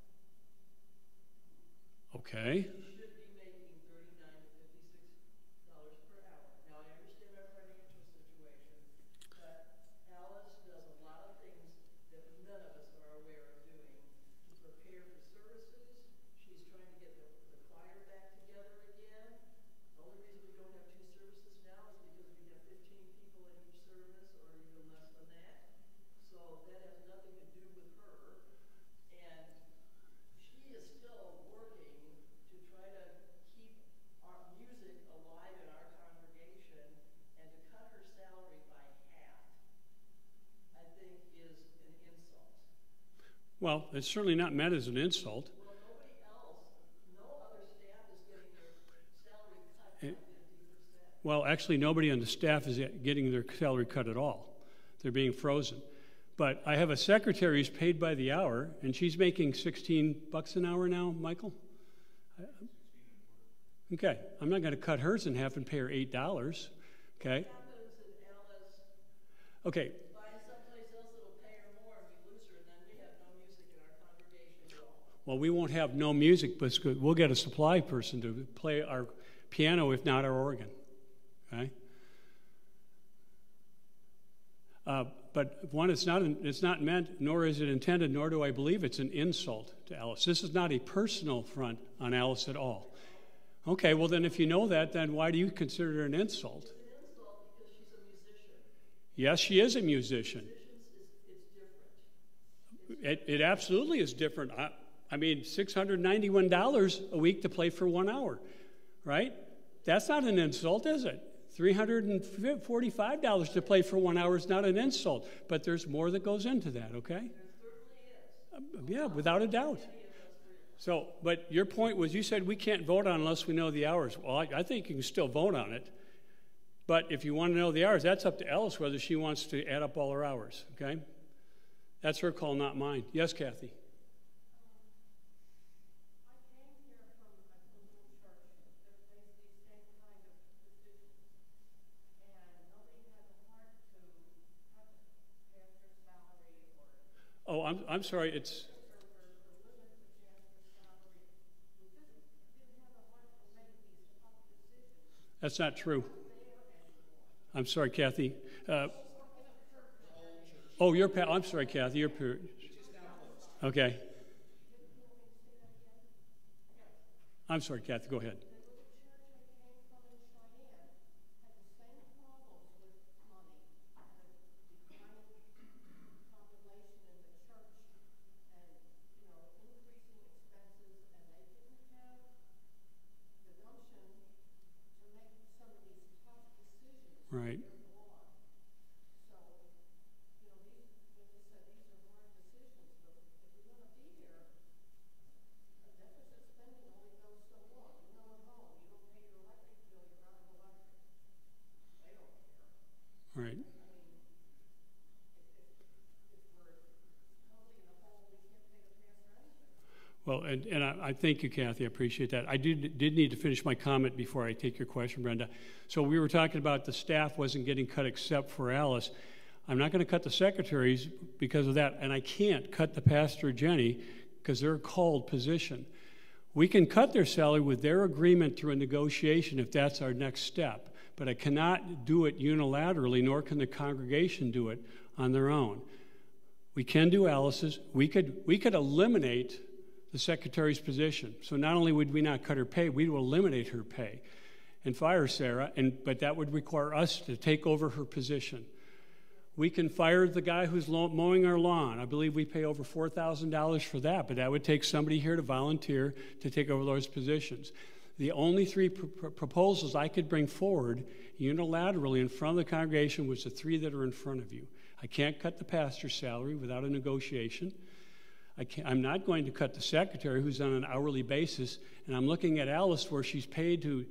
Okay. She should be making $39 to $56 per hour. Now, I understand our financial situation, but Alice does a lot of things that none of us are aware of doing to prepare for services. She's trying to get the choir back together again. The only reason we don't have 2 services now is because we have 15 people at each service, or even less than that. So that has nothing to do with her. And she is still working to try to keep our music alive in our congregation, and to cut her salary by half, I think, is an insult. Well, it's certainly not meant as an insult. Well, nobody else, no other staff is getting their salary cut by 50%. Well, actually, nobody on the staff is getting their salary cut at all. They're being frozen. But I have a secretary who's paid by the hour, and she's making $16 an hour now, Michael? Okay, I'm not going to cut hers in half and pay her $8, okay? What happens if Alice Okay, finds someplace else that'll pay her more and we lose her, and then we have no music in our congregation at all? well, we won't have no music, but we'll get a supply person to play our piano, if not our organ, okay? But one, it's not meant, nor is it intended, nor do I believe it's an insult to Alice. This is not a personal front on Alice at all. Okay, well then if you know that, then why do you consider it an insult? It's an insult because she's a musician. Yes, she is a musician. It's different. It absolutely is different. I mean, $691 a week to play for 1 hour, right? That's not an insult, is it? $345 to play for 1 hour is not an insult, but there's more that goes into that, okay? There certainly is. Yeah, without a doubt. So, but your point was, you said we can't vote on unless we know the hours. Well, I think you can still vote on it. But if you want to know the hours, that's up to Alice whether she wants to add up all her hours, okay? That's her call, not mine. Yes, Kathy? I came here from a little church that faced these same kind of decisions, and nobody had the heart to cut the pastor's salary or Oh, I'm sorry, it's, limit the pastor's salary. We just didn't have the heart to make these tough decisions. that's not true. There anymore. I'm sorry, Kathy. I'm sorry, Kathy, your period. Okay. I'm sorry, Kathy, go ahead. The little church I came from in Cheyenne had the same problems with money, had a declining population in the church and, increasing expenses, and they didn't have the gumption to make some of these tough decisions. Right. So, these, like you said, these are hard decisions, but if you're going to be here, a deficit spending only goes so long. At home, you don't pay your electric bill, you're out of electric. They don't care. Right. If we're totally in a hole, we can't pay the pastor anything. Well, and I thank you, Kathy. I appreciate that. I did need to finish my comment before I take your question, Brenda. So we were talking about the staff wasn't getting cut except for Alice. I'm not going to cut the secretaries because of that, and I can't cut the pastor, Jenny, because they're a called position. We can cut their salary with their agreement through a negotiation if that's our next step, but I cannot do it unilaterally, nor can the congregation do it on their own. We can do Alice's. We could eliminate the secretary's position. So not only would we not cut her pay, we would eliminate her pay and fire Sarah, but that would require us to take over her position. We can fire the guy who's mowing our lawn. I believe we pay over $4,000 for that, but that would take somebody here to volunteer to take over those positions. The only three proposals I could bring forward unilaterally in front of the congregation was the three that are in front of you. I can't cut the pastor's salary without a negotiation. I'm not going to cut the secretary who's on an hourly basis, and I'm looking at Alice where she's paid to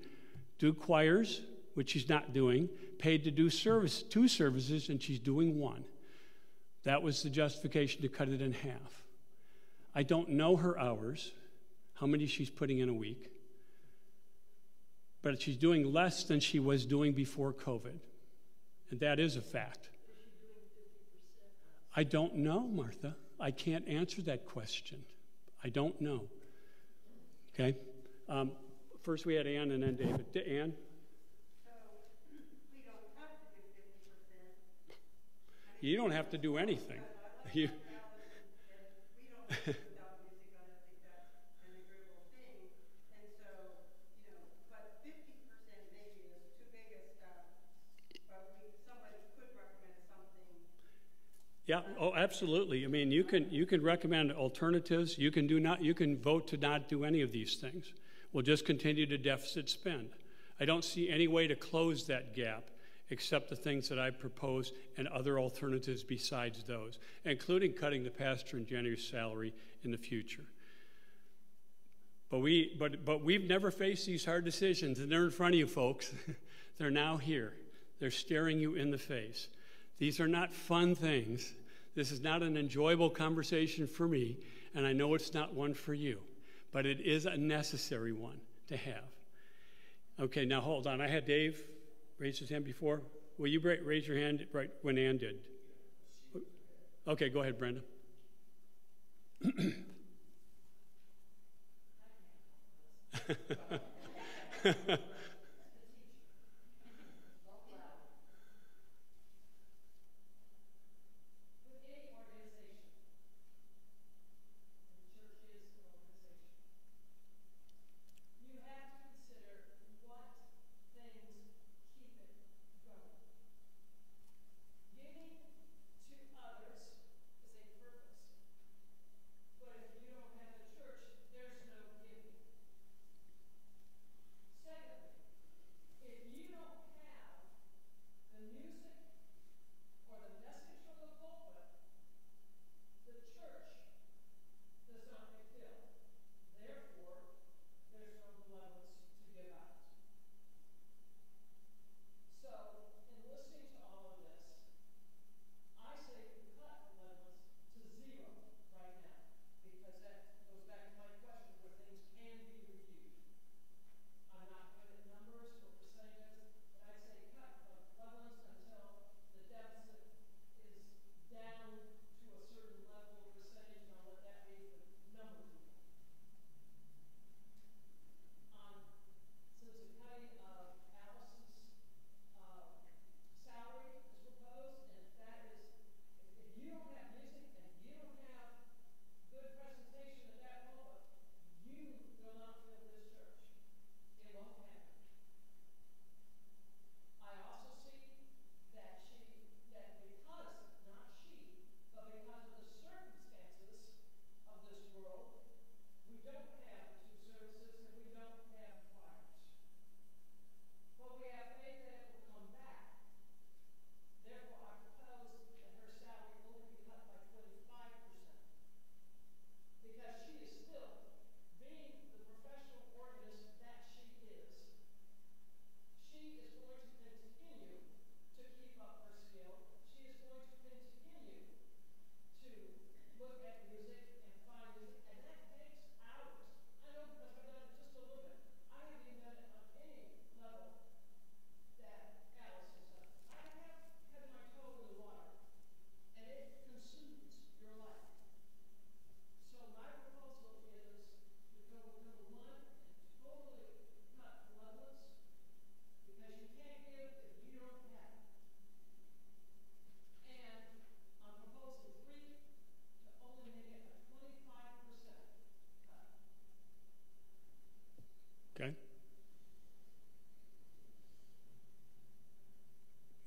do choirs, which she's not doing, paid to do two services, and she's doing one. That was the justification to cut it in half. I don't know her hours, how many she's putting in a week, but she's doing less than she was doing before COVID, and that is a fact. I don't know, Martha. I can't answer that question. I don't know. Okay? First we had Ann and then David. Ann? We don't have to do 50%. You don't have to do anything. You, We don't obviously gonna think that's an agreeable thing, and so, but 50% maybe is too big a step, but somebody could recommend something. yeah, oh, absolutely. I mean, you can recommend alternatives. You can vote to not do any of these things. We'll just continue to deficit spend. I don't see any way to close that gap except the things that I propose and other alternatives besides those, including cutting the pastor and Jenny's salary in the future. But we've never faced these hard decisions, and they're in front of you, folks. They're now here. They're staring you in the face. These are not fun things. This is not an enjoyable conversation for me, and I know it's not one for you, but it is a necessary one to have. Okay, now hold on. I had Dave raise his hand before. Will you raise your hand right when Ann did? Okay, go ahead, Brenda.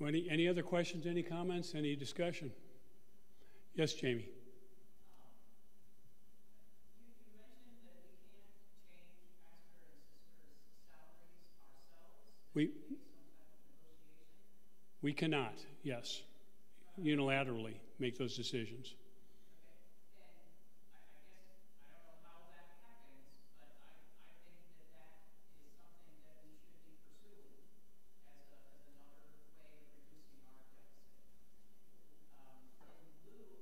Any other questions, any comments, any discussion? Yes, Jamie. You mentioned that we can't change pastor and sister's salaries ourselves. We, Some type of negotiation. we cannot, yes, unilaterally make those decisions. Okay. And I guess I don't know how that happens, but I think that that is something that we should be pursuing as another way of reducing our deficit. In lieu of proposal 3 would be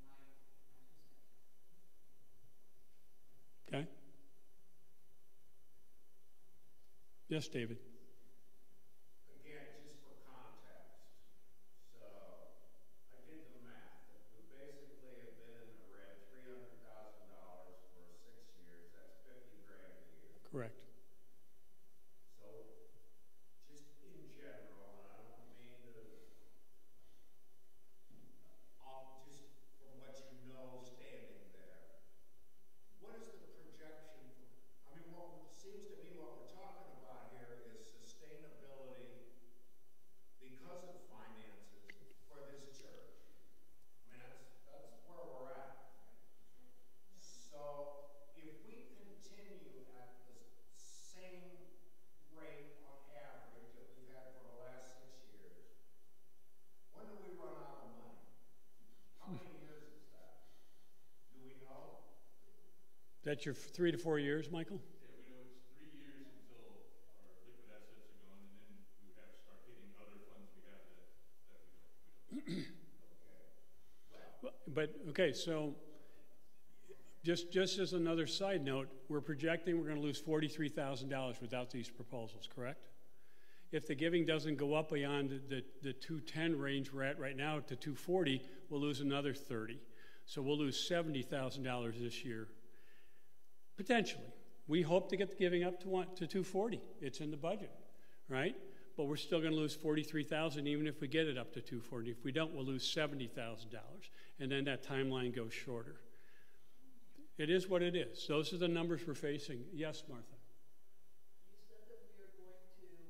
my 2 cents. Okay? Yes, David. Again, just for context, so I did the math. If we basically have been in the red $300,000 for 6 years, that's 50 grand a year. Correct. So just in general, and I don't mean to, just from what you know standing there, what is the projection for, I mean, what seems to me what we're talking about here is sustainability because of finances for this church. I mean, that's where we're at. So if we continue at the same rate on average that we've had for the last 6 years, when do we run out of money? How many years is that? Do we know? That's your 3 to 4 years, Michael? Yeah, we know it's 3 years until our liquid assets are gone, and then we would have to start hitting other funds we have that we don't. But, okay, so just as another side note, we're projecting we're going to lose $43,000 without these proposals, correct? If the giving doesn't go up beyond the 210 range we're at right now to 240, we'll lose another 30. So we'll lose $70,000 this year, potentially. We hope to get the giving up to 240. It's in the budget, right? But we're still going to lose $43,000 even if we get it up to 240. If we don't, we'll lose $70,000, and then that timeline goes shorter. It is what it is. Those are the numbers we're facing. Yes, Martha. You said that we are going to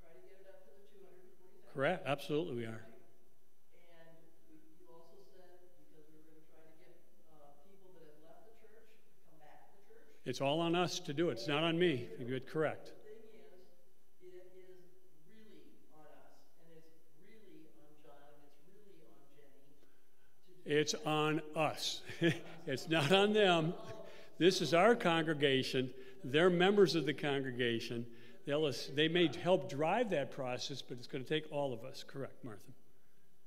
try to get it up to the 240,000. Correct. Absolutely, we are. And you also said because we were going to try to get people that have left the church come back to the church. It's all on us to do it. It's not on me. You're correct. The thing is, it is really on us, and it's really on John, and it's really on Jenny. It's on us. It's not on them. This is our congregation. They're members of the congregation. They may help drive that process, but it's going to take all of us. Correct, Martha.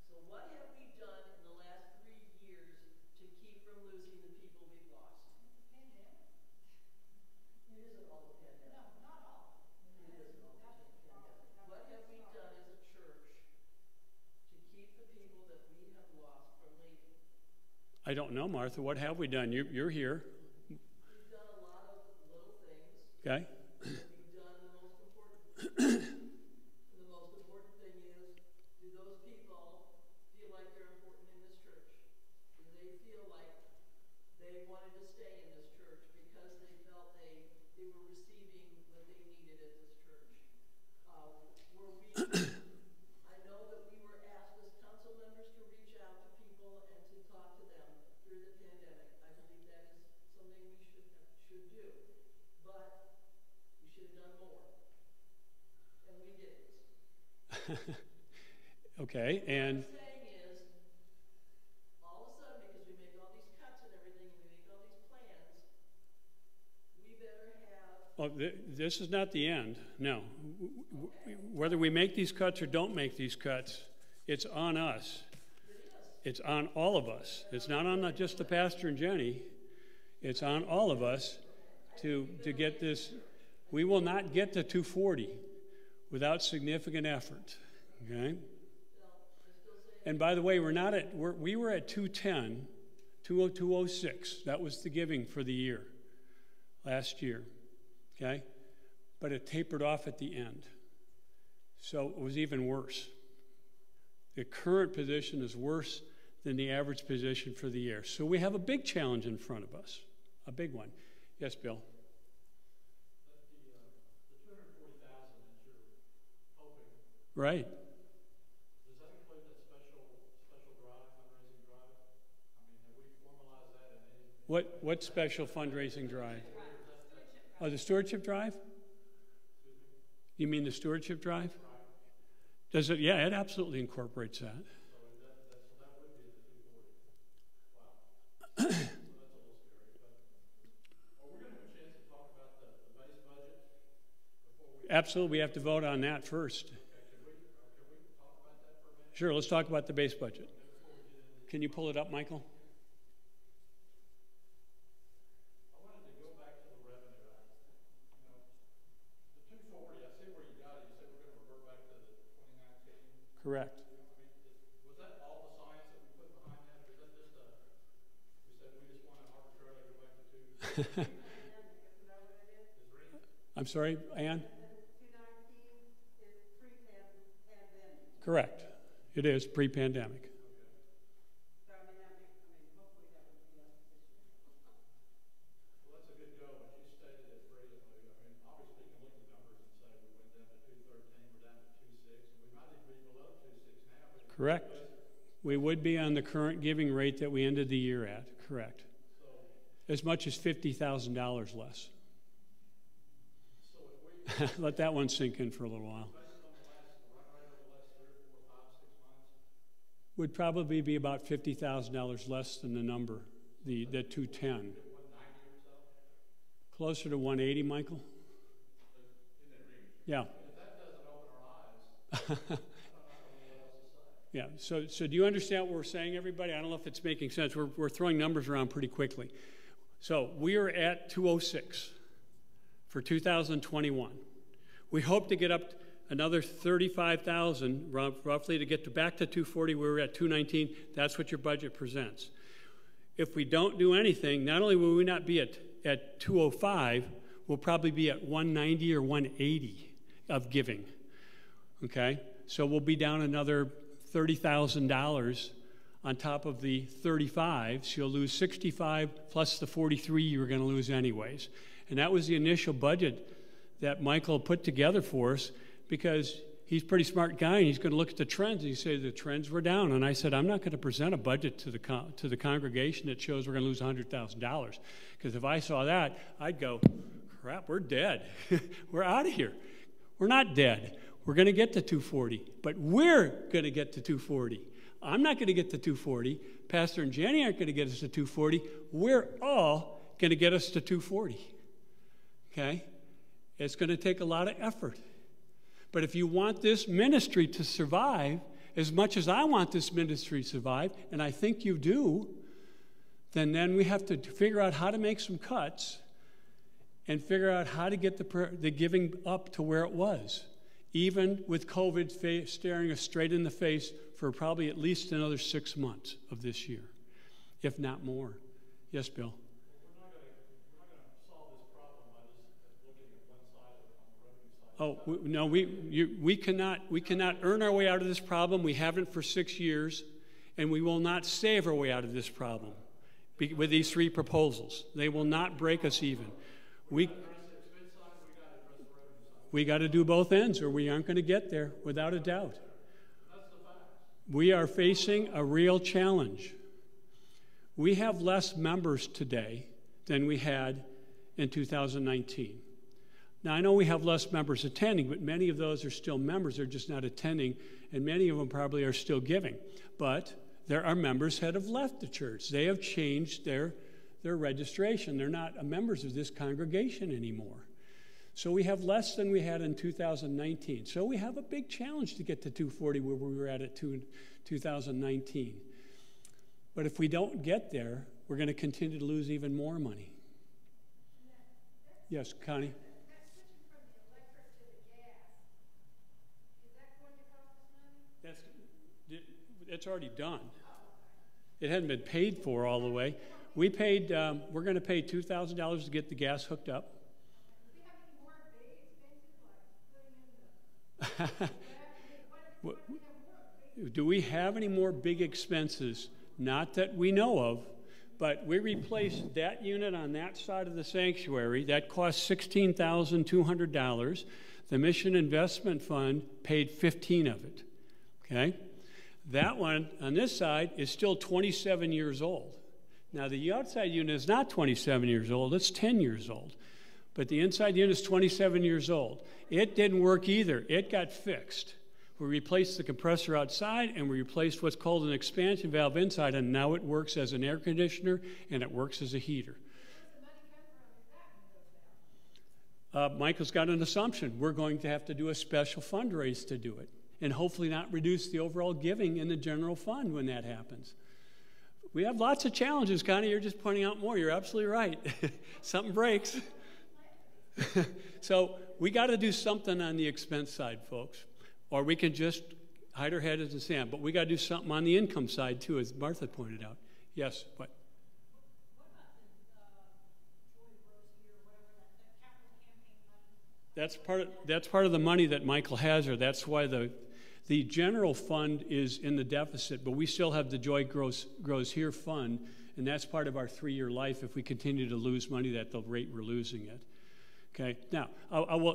So what have we done in the last 3 years to keep from losing the people we've lost? Pandemic. It isn't all the pandemic. No, not all. It isn't all the pandemic. What have we done as a church to keep the people that we have lost from leaving? I don't know, Martha. What have we done? You're here. We've done a lot of little things. Okay? We've done the most important. The most important thing is, do those people feel like they're important in this church? Do they feel like they wanted to stay in this church because they felt they were receiving what they needed at this church? I know that we were asked as council members to reach out to people and to talk to them through the pandemic. I believe that is something we should do. But we should have done more. And we didn't. Okay, and What I'm saying is, all of a sudden, because we make all these cuts and everything, and we make all these plans, we better have. this is not the end. No. Whether we make these cuts or don't make these cuts, it's on us. It's on all of us. It's not on just the pastor and Jenny. It's on all of us to get this. We will not get to 240 without significant effort. Okay? And by the way, we were at 210, 206. That was the giving for the year, last year. Okay? But it tapered off at the end. So it was even worse. The current position is worse than the average position for the year. So we have a big challenge in front of us, a big one. Yes, Bill? But the Right. Does that include that special drive, fundraising drive? I mean, have we formalized that in any? What special fundraising drive? Oh, the stewardship drive? You mean the stewardship drive? Does it? Yeah, it absolutely incorporates that. So that would be the 240. Wow. So that's a little scary. But are we going to have a chance to talk about the base budget before we? Absolutely, we have to vote on that first. Okay, can we talk about that for a minute? Sure, let's talk about the base budget. Can you pull it up, Michael? I wanted to go back to the revenue act. You know, the 240, I see where you got it. You said we're going to revert back to the 2019. Correct. I mean, was that all the science that we put behind that, or is that just we said we just want to arbitrarily go back to two? I'm sorry, Ann? 219 is pre-pandemic. Correct. It is pre-pandemic. So I mean, hopefully that would be us this year. Well, that's a good go, but you stated it brilliantly. I mean, obviously, you can look at the numbers and say we went down to 213, we're down to 26, and we might even be below 26 now. But Correct. We would be on the current giving rate that we ended the year at. Correct. As much as $50,000 less. So if we, Let that one sink in for a little while. based on the last run rate over the last 3 or 4, 5, 6 months, Would probably be about $50,000 less than the number, the 210. 190 or so, Closer to 180, Michael? Yeah. if that doesn't open our eyes, I don't know what else to say. Yeah, so do you understand what we're saying, everybody? I don't know if it's making sense. We're throwing numbers around pretty quickly. So we are at 206 for 2021. We hope to get up another 35,000 roughly to get back to 240. We were at 219. That's what your budget presents. If we don't do anything, not only will we not be at 205, we'll probably be at 190 or 180 of giving. Okay? So we'll be down another $30,000 on top of the 35, so you'll lose 65 plus the 43 you were going to lose anyways. And that was the initial budget that Michael put together for us, because he's a pretty smart guy and he's going to look at the trends and he said the trends were down. And I said, I'm not going to present a budget to the congregation that shows we're going to lose $100,000, because if I saw that, I'd go, crap, we're dead. We're out of here. We're not dead. We're going to get to 240, but we're going to get to 240. I'm not going to get to 240. Pastor and Jenny aren't going to get us to 240. We're all going to get us to 240. Okay? It's going to take a lot of effort. But if you want this ministry to survive, as much as I want this ministry to survive, and I think you do, then we have to figure out how to make some cuts and figure out how to get the giving up to where it was, even with COVID staring us straight in the face for probably at least another 6 months of this year, if not more. Yes, Bill? We're not going to solve this problem by just looking at one side of it on the revenue side. No, we cannot earn our way out of this problem. We haven't for 6 years, and we will not save our way out of this problem with these 3 proposals. They will not break us even. We got to do both ends, or we aren't going to get there, without a doubt. We are facing a real challenge. We have less members today than we had in 2019. Now, I know we have less members attending, but many of those are still members. They're just not attending, and many of them probably are still giving. But there are members that have left the church. They have changed their registration. They're not members of this congregation anymore. So we have less than we had in 2019. So we have a big challenge to get to 240 where we were at 2019. But if we don't get there, we're going to continue to lose even more money. Yes, Connie? That's switching from the electric to the gas. Is that going to cost us money? It's already done. It hadn't been paid for all the way. We're going to pay $2,000 to get the gas hooked up. Do we have any more big expenses like putting in the Do we have any more big expenses? Not that we know of, But we replaced that unit on that side of the sanctuary. That cost $16,200. The Mission Investment Fund paid 15 of it, okay? That one on this side is still 27 years old. Now, the outside unit is not 27 years old, it's 10 years old. But the inside unit is 27 years old. It didn't work either. It got fixed. We replaced the compressor outside, and we replaced what's called an expansion valve inside, and now it works as an air conditioner, and it works as a heater. Michael's got an assumption. We're going to have to do a special fundraise to do it, and hopefully not reduce the overall giving in the general fund when that happens. We have lots of challenges, Connie. You're just pointing out more. You're absolutely right. Something breaks. So we got to do something on the expense side, folks. Or we can just hide our head in the sand. But we got to do something on the income side, too, as Martha pointed out. Yes, what? What about the Joy Rosie or whatever, that capital campaign money? That's part of the money that Michael has there. That's why the general fund is in the deficit, but we still have the Joy Grows Here fund, and that's part of our 3-year life if we continue to lose money at the rate we're losing it. Okay, now,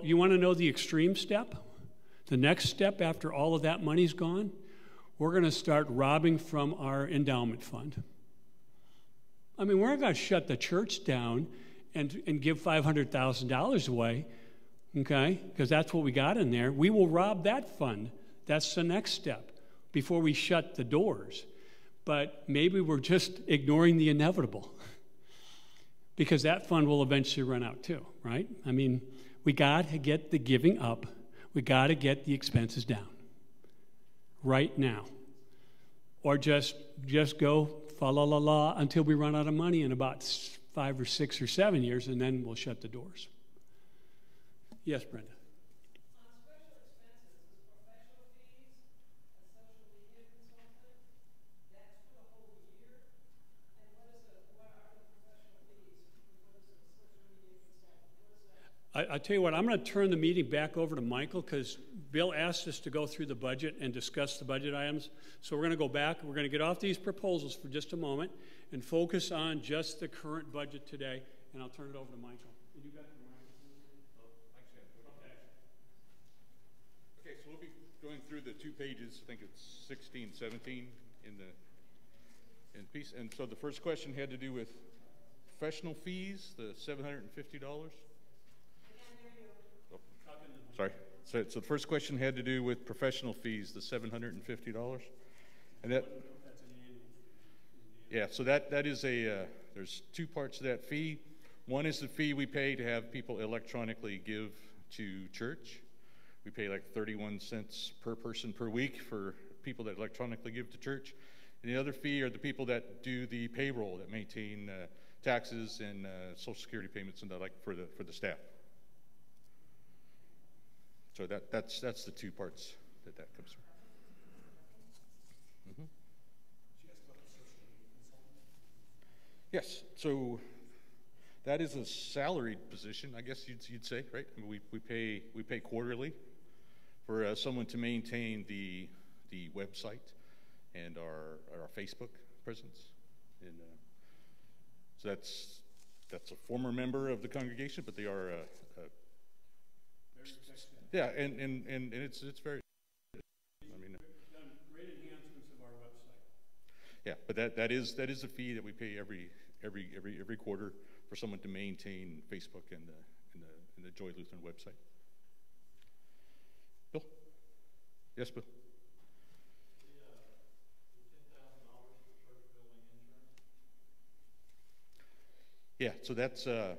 you want to know the extreme step? The next step after all of that money's gone, we're going to start robbing from our endowment fund. I mean, we're not going to shut the church down and give $500,000 away, okay, because that's what we got in there. We will rob that fund. That's the next step before we shut the doors. But maybe we're just ignoring the inevitable because that fund will eventually run out too, right? I mean, we got to get the giving up. We got to get the expenses down right now. Or just go fa la la la until we run out of money in about 5 or 6 or 7 years, and then we'll shut the doors. Yes, Brenda. On special expenses, professional fees, a social media consultant, that's for the whole year? And what are the professional fees? What is a social media consultant? What is that? I tell you what, I'm going to turn the meeting back over to Michael because Bill asked us to go through the budget and discuss the budget items. So we're going to go back. We're going to get off these proposals for just a moment and focus on just the current budget today. And I'll turn it over to Michael. You got the microphone? Okay, so we'll be going through the 2 pages. I think it's 16, 17 in piece. And so the first question had to do with professional fees, the $750. Oh, sorry. So the first question had to do with professional fees, the $750. And that, yeah, so that is there's 2 parts to that fee. One is the fee we pay to have people electronically give to church. We pay like 31 cents per person per week for people that electronically give to church. And the other fee are the people that do the payroll, that maintain taxes and Social Security payments and the like for the staff. So that's the 2 parts that comes from. Mm-hmm. Yes, so that is a salaried position, I guess you'd say, right? I mean, we pay quarterly for someone to maintain the website and our Facebook presence, and so that's a former member of the congregation, but they are yeah, and it's very. I mean, done great enhancements of our website. Yeah, but that is a fee that we pay every quarter for someone to maintain Facebook and the Joy Lutheran website. Bill? Yes, Bill. The $10,000 for church building insurance. Yeah, so that's what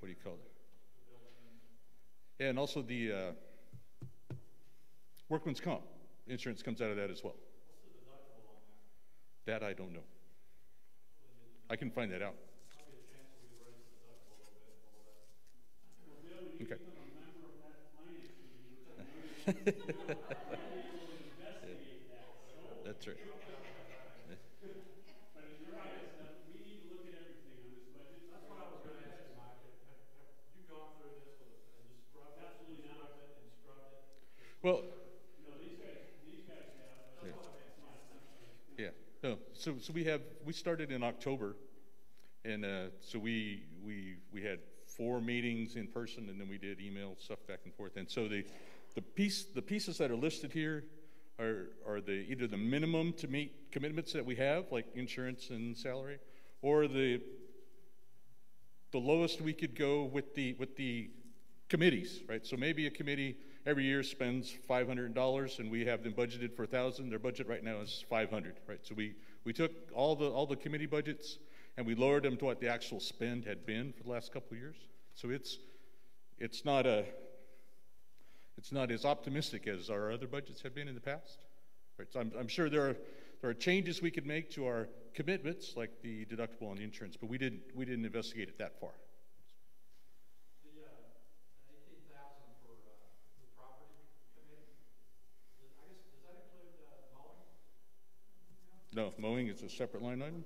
do you call it? Yeah, and also the workman's comp insurance comes out of that as well. What's the deductible on that? That I don't know. I can find that out. Might be a chance we could raise the deductible a little bit and all that. Well, Bill, you Okay. become a member of that finance committee. Investigate that. That's right. But you're right, we need to look at everything on this budget. That's what I was going to ask you, Mike. Have you gone through this and just scrubbed it? Absolutely not. And scrubbed it? Well, No, these guys have. yeah. No. so we started in October, and so we had 4 meetings in person, and then we did email stuff back and forth. And so the pieces that are listed here are either the minimum to meet commitments that we have, like insurance and salary, or the lowest we could go with the committees, right? So maybe a committee every year spends $500, and we have them budgeted for $1,000. Their budget right now is $500, right? So we took all the committee budgets and we lowered them to what the actual spend had been for the last couple of years. So it's not as optimistic as our other budgets have been in the past. Right? So I'm sure there are changes we could make to our commitments, like the deductible on the insurance, but we didn't investigate it that far. The 18,000 for the property committee, I guess, does that include mowing? No, mowing is a separate line item.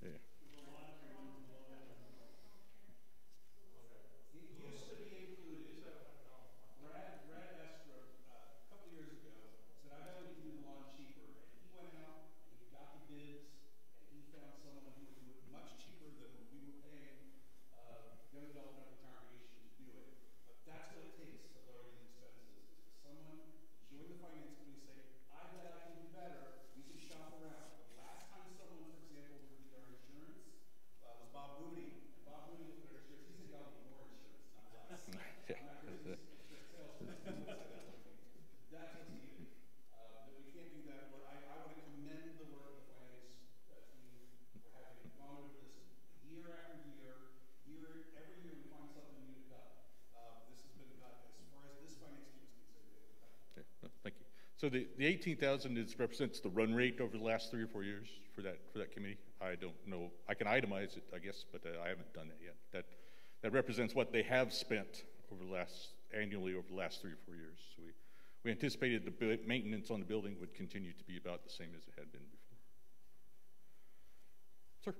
Yeah. It used to be included. Brad asked for a couple years ago, said, I bet we can do the lawn cheaper. And he went out and he got the bids and he found someone who would do it much cheaper than what we were paying young adult member congregation to do it. But that's what it takes to lower these expenses, is for someone to join the finance committee and say, I bet I can do better. We can shop around. The last time someone, for example, looked at our insurance was Bob Mooney. And Bob Mooney looked at our insurance. He said, y'all need more insurance, not less. Yeah. I'm not crazy. That's what's needed. That we can't do that. But I want to commend the work of the finance team for having gone over this year after year. Every year we find something new to cut. This has been cut as far as this finance team is concerned. Okay, well, thank you. So the 18,000 represents the run rate over the last 3 or 4 years for that committee. I don't know. I can itemize it, I guess, but I haven't done that yet. That represents what they have spent annually over the last 3 or 4 years. So we anticipated the maintenance on the building would continue to be about the same as it had been before. Sir.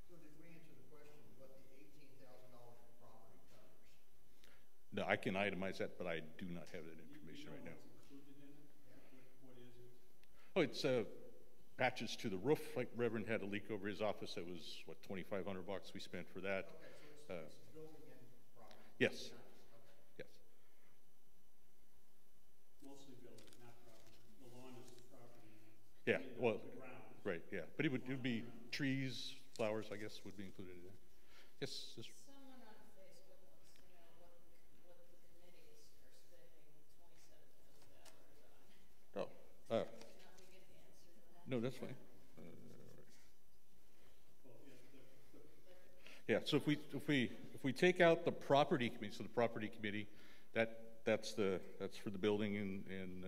So did we answer the question what the $18,000 for property covers? No, I can itemize that, but I do not have that information right now. What is it? Oh, it's patches to the roof. Like Reverend had a leak over his office. That was what, $2,500 we spent for that. Okay, so it's building in property. Yes. Okay. Yes. Mostly building, not property. The lawn is the property. Yeah. Well, The ground. right. Yeah. But it would be trees, flowers, I guess, would be included in that. Yes. Yes. Someone on Facebook wants to know what the committees are spending $27,000 on. Oh. Not we get the answer to that. No, that's fine. Well, Yeah. So if we take out the property committee, so the property committee, that's for the building and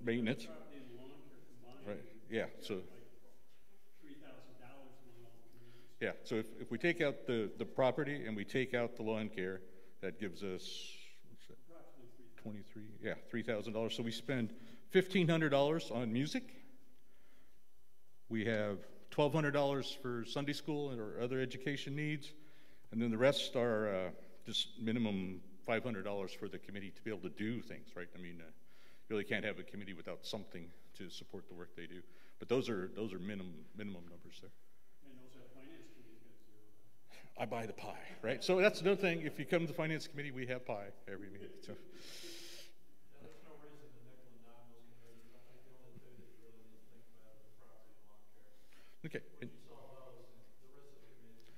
maintenance. property and lawn are combined. Right. Yeah. So. Like $3,000 among all the communities. Yeah, so if we take out the property and we take out the lawn care, that gives us, what's that, Approximately 3,000. 23, yeah, $3,000. So we spend $1,500 on music. We have $1,200 for Sunday school or other education needs. And then the rest are just minimum $500 for the committee to be able to do things, right? I mean, you really can't have a committee without something to support the work they do. But those are minimum numbers there. And those are finance committees got zero. I buy the pie, right? So that's another thing. If you come to the finance committee, we have pie every meeting. So. Now, there's no reason to nickel and dime those committees. I think the only two that you really need to think about are the property and lawn care. Okay. When you solve those, then the rest of the committees.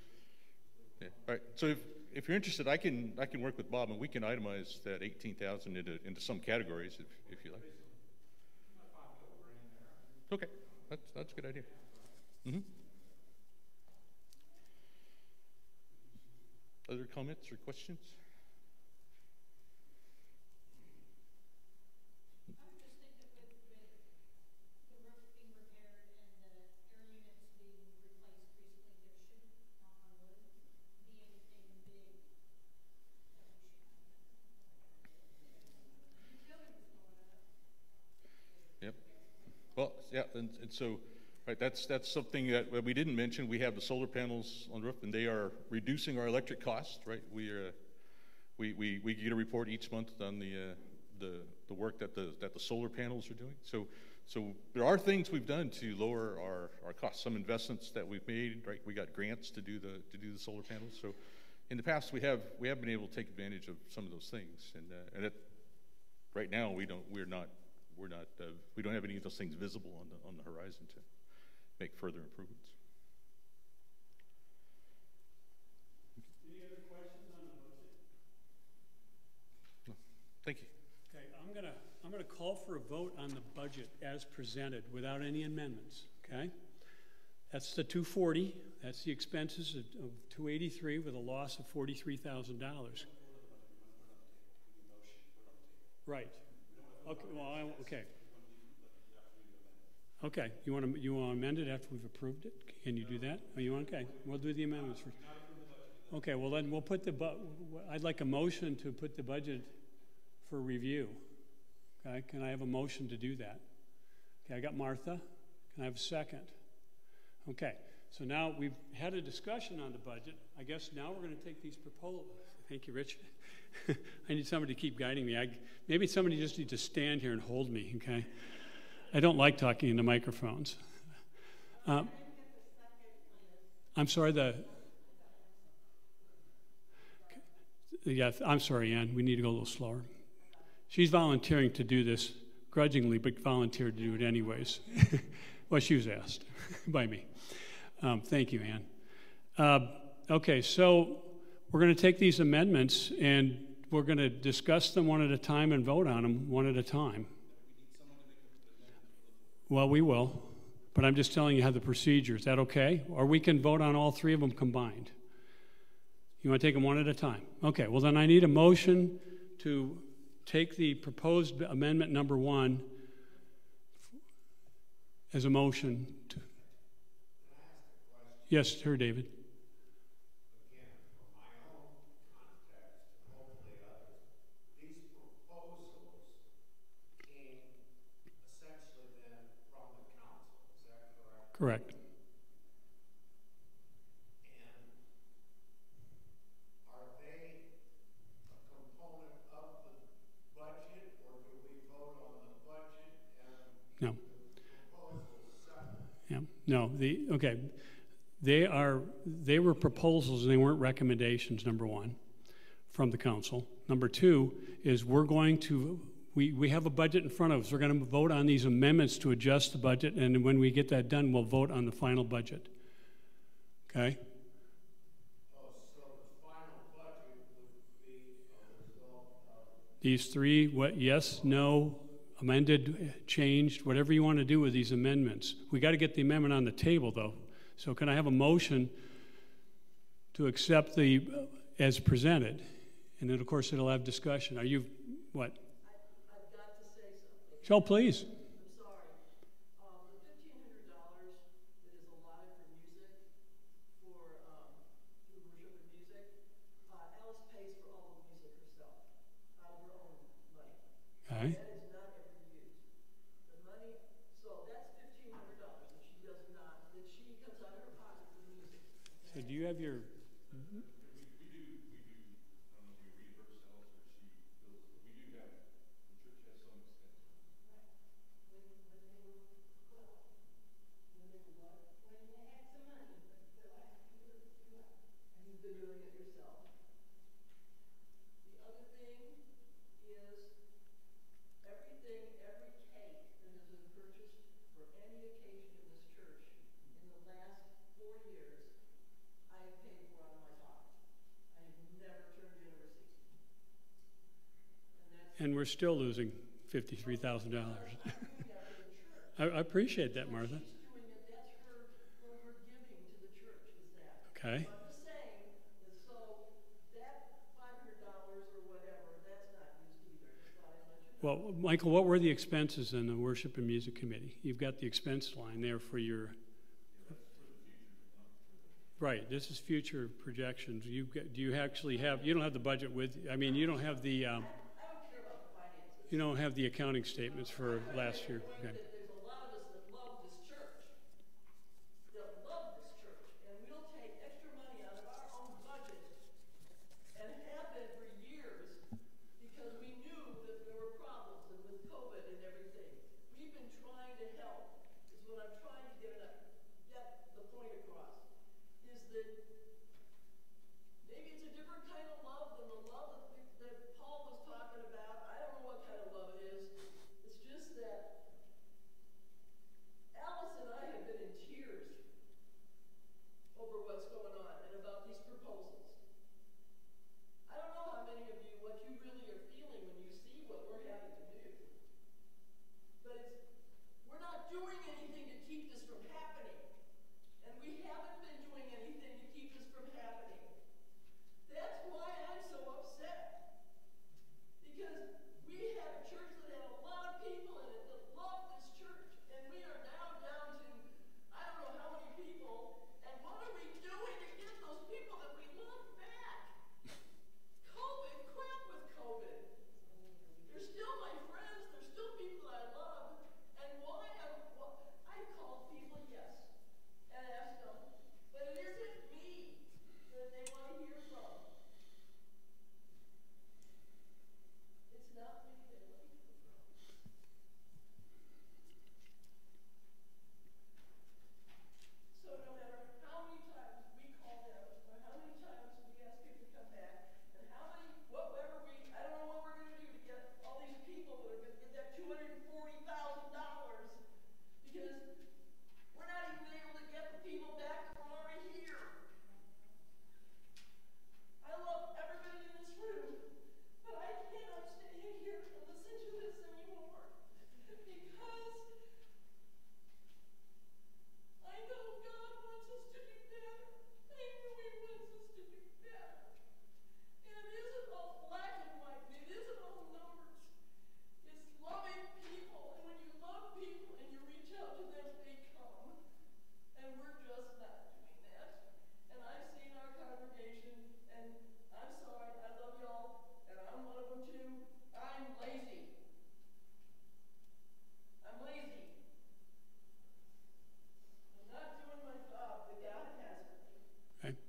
Yeah. All right. So if you're interested, I can work with Bob and we can itemize that 18,000 into some categories if you like. Okay. That's a good idea. Mm-hmm. Other comments or questions? I was just thinking with the roof being repaired and the air units being replaced recently, there shouldn't, knock on wood, be anything big that we should have. The building was going up. Yep. Well, yeah, and so, right, that's something that we didn't mention. We have the solar panels on the roof, and they are reducing our electric costs, right? We get a report each month on the work that the solar panels are doing. So So there are things we've done to lower our costs. Some investments that we've made, right? We got grants to do the solar panels. So in the past, we have been able to take advantage of some of those things. And right now, we don't have any of those things visible on the horizon to make further improvements. Any other questions on the motion? No. Thank you. Okay, I'm gonna call for a vote on the budget as presented without any amendments, okay? That's the 240, that's the expenses of 283 with a loss of $43,000. Right. Okay, well, okay. Okay, you want to amend it after we've approved it? Can you do that? Oh, you want, okay, we'll do the amendments first. Okay, well then we'll put I'd like a motion to put the budget for review. Okay, can I have a motion to do that? Okay, I got Martha. Can I have a second? Okay, so now we've had a discussion on the budget. I guess now we're going to take these proposals. Thank you, Rich. I need somebody to keep guiding me. Maybe somebody just needs to stand here and hold me, okay? I don't like talking into microphones. I'm sorry, I'm sorry, Ann. We need to go a little slower. She's volunteering to do this grudgingly, but volunteered to do it anyways. Well, she was asked by me. Thank you, Ann. Okay, so we're going to take these amendments and we're going to discuss them one at a time and vote on them one at a time. Well, we will, but I'm just telling you how the procedure. Is that okay? Or we can vote on all three of them combined. You want to take them one at a time? Okay, well then I need a motion to take the proposed amendment number 1 as a motion. Yes, sir, David. Again, from my own context, and hopefully others, these proposals came essentially then from the council. Is that correct? Correct. And are they a component of the budget, or do we vote on the budget and No. the proposals separate? Yeah. No. Okay. They were proposals and they weren't recommendations, number 1, from the council. Number 2 is we have a budget in front of us. We're going to vote on these amendments to adjust the budget, and when we get that done, we'll vote on the final budget. Okay? Oh, so the final budget would be a result of These 3, yes, no, amended, changed, whatever you want to do with these amendments. We got to get the amendment on the table, though. So can I have a motion to accept as presented? And then, of course, it'll have discussion. Are you, what? I've got to say something. So please. I'm sorry. The $1,500 that is allotted for music, for worship and music, Alice pays for all the music herself, out of her own money. Okay. That is not ever used. The money, so that's $1,500 that she does not, that she comes out of her pocket for music. So do you have your, We do, I don't know if we reimburse Alice or she bills, but we do have, the church has some expense. When they were, well, when they were what? When they had some money, but the last few years, and you've been doing it yourself. The other thing is, every cake that has been purchased for any occasion in this church in the last 4 years, I have paid for out of my pocket. I have never turned in a receipt. and we're still losing $53,000. I appreciate that, Martha. She's doing it, that's her giving to the church, is that. Okay. I'm just saying, that so that $500 or whatever, that's not used either, just thought I'd let you know. Well, Michael, what were the expenses in the Worship and Music Committee? You've got the expense line there for your... Right, this is future projections. Do you actually have, you don't have the budget with, I mean, you don't have the, I don't care about the finances. you don't have the accounting statements for last year. Okay. There's a lot of us that love this church, and we'll take extra money out of our own budget, and have been for years, because we knew that there were problems and with COVID and everything. We've been trying to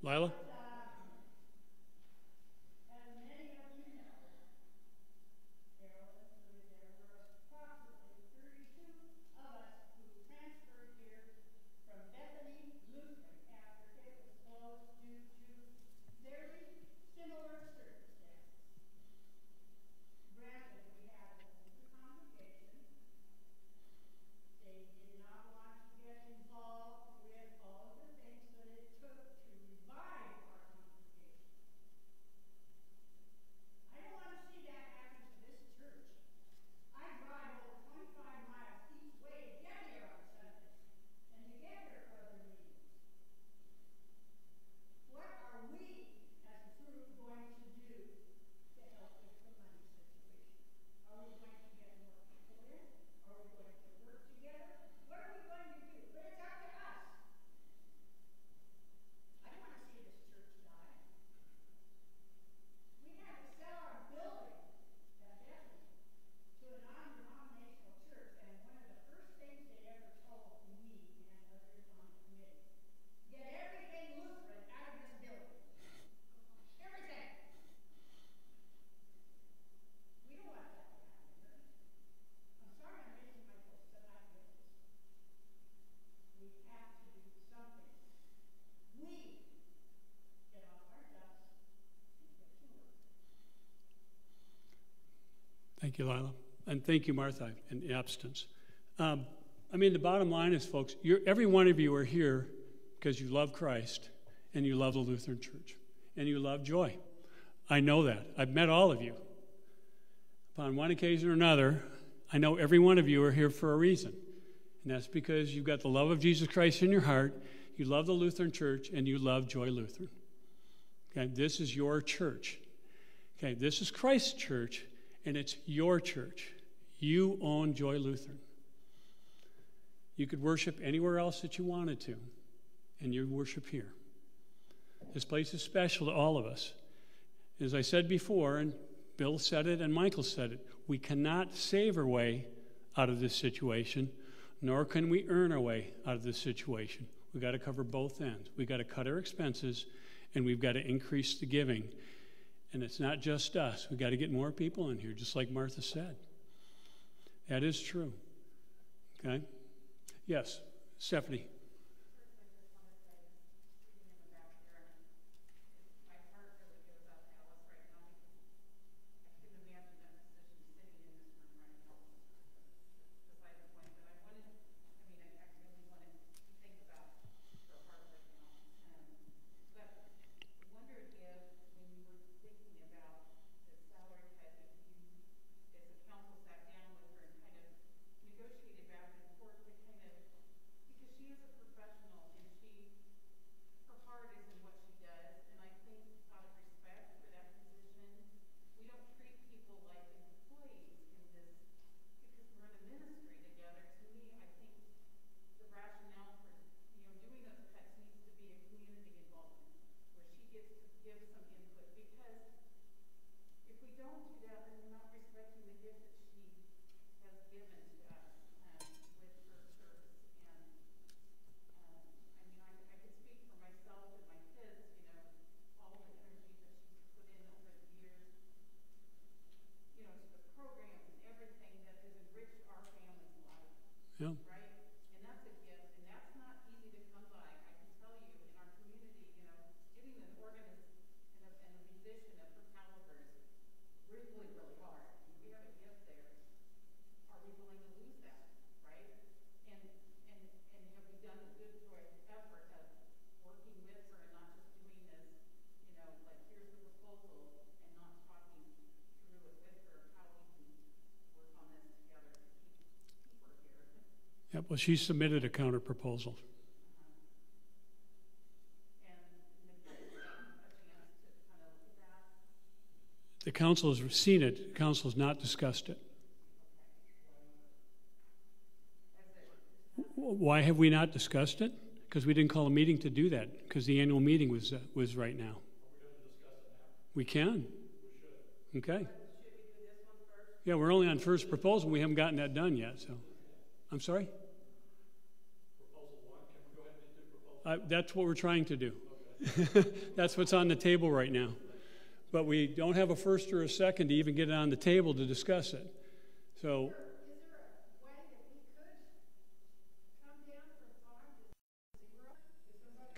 Lila? As many of you know, Carol included, there were approximately 32 of us who transferred here from Bethany Lutheran after it was closed due to very similar circumstances. Granted, we had an older congregation. They did not want to get involved with all of the things that it took to revive our congregation. I don't want to see that happen to this church. I drive over 25 miles each way to get here on Sundays and to get here for other meetings. What are we as a group going to do to help with the money situation? Are we going to get more people in? Are we going to work together? What are we going to do? But it's up to us. I don't want to see this church die. We had to sell our building at Bethany to a non-denominational church, and one of the first things they ever told me and others on the committee, get everything Lutheran out of this building. Everything. We don't want that to happen here. I'm sorry I'm raising my voice, but I feel this. We have to do something. We get off our ducks and get to work. Thank you, Lila. And thank you, Martha, in absence. I mean, the bottom line is, folks, every one of you are here because you love Christ and you love the Lutheran Church and you love joy. I know that. I've met all of you. Upon one occasion or another, I know every one of you are here for a reason. And that's because you've got the love of Jesus Christ in your heart, you love the Lutheran Church, and you love Joy Lutheran. Okay, this is your church. Okay, this is Christ's church, and it's your church. You own Joy Lutheran. You could worship anywhere else that you wanted to, and you worship here. This place is special to all of us. As I said before, and Bill said it and Michael said it, we cannot save our way out of this situation, nor can we earn our way out of this situation. We've got to cover both ends. We've got to cut our expenses, and we've got to increase the giving. And it's not just us. We've got to get more people in here, just like Martha said. That is true. Okay? Yes, Stephanie. Yeah. Right? And that's a gift, and that's not easy to come by. I can tell you, in our community, getting an organist and a musician of her caliber is really, really hard. I mean, we have a gift there. Are we willing to lose that, right? And have we done a good joint effort of working with her and not just doing this, like here's the proposal and not talking through it with her, how we can work on this together to keep her here. Yeah, well, she submitted a counter proposal. The council has seen it. The council has not discussed it. Why have we not discussed it? Because we didn't call a meeting to do that, because the annual meeting was right now. We can. Okay. Yeah, we're only on first proposal. We haven't gotten that done yet, so. I'm sorry? Proposal 1, can we go ahead and do proposal? That's what we're trying to do. That's what's on the table right now. But we don't have a first or a second to even get it on the table to discuss it. So, Is there a way that we could come down from 5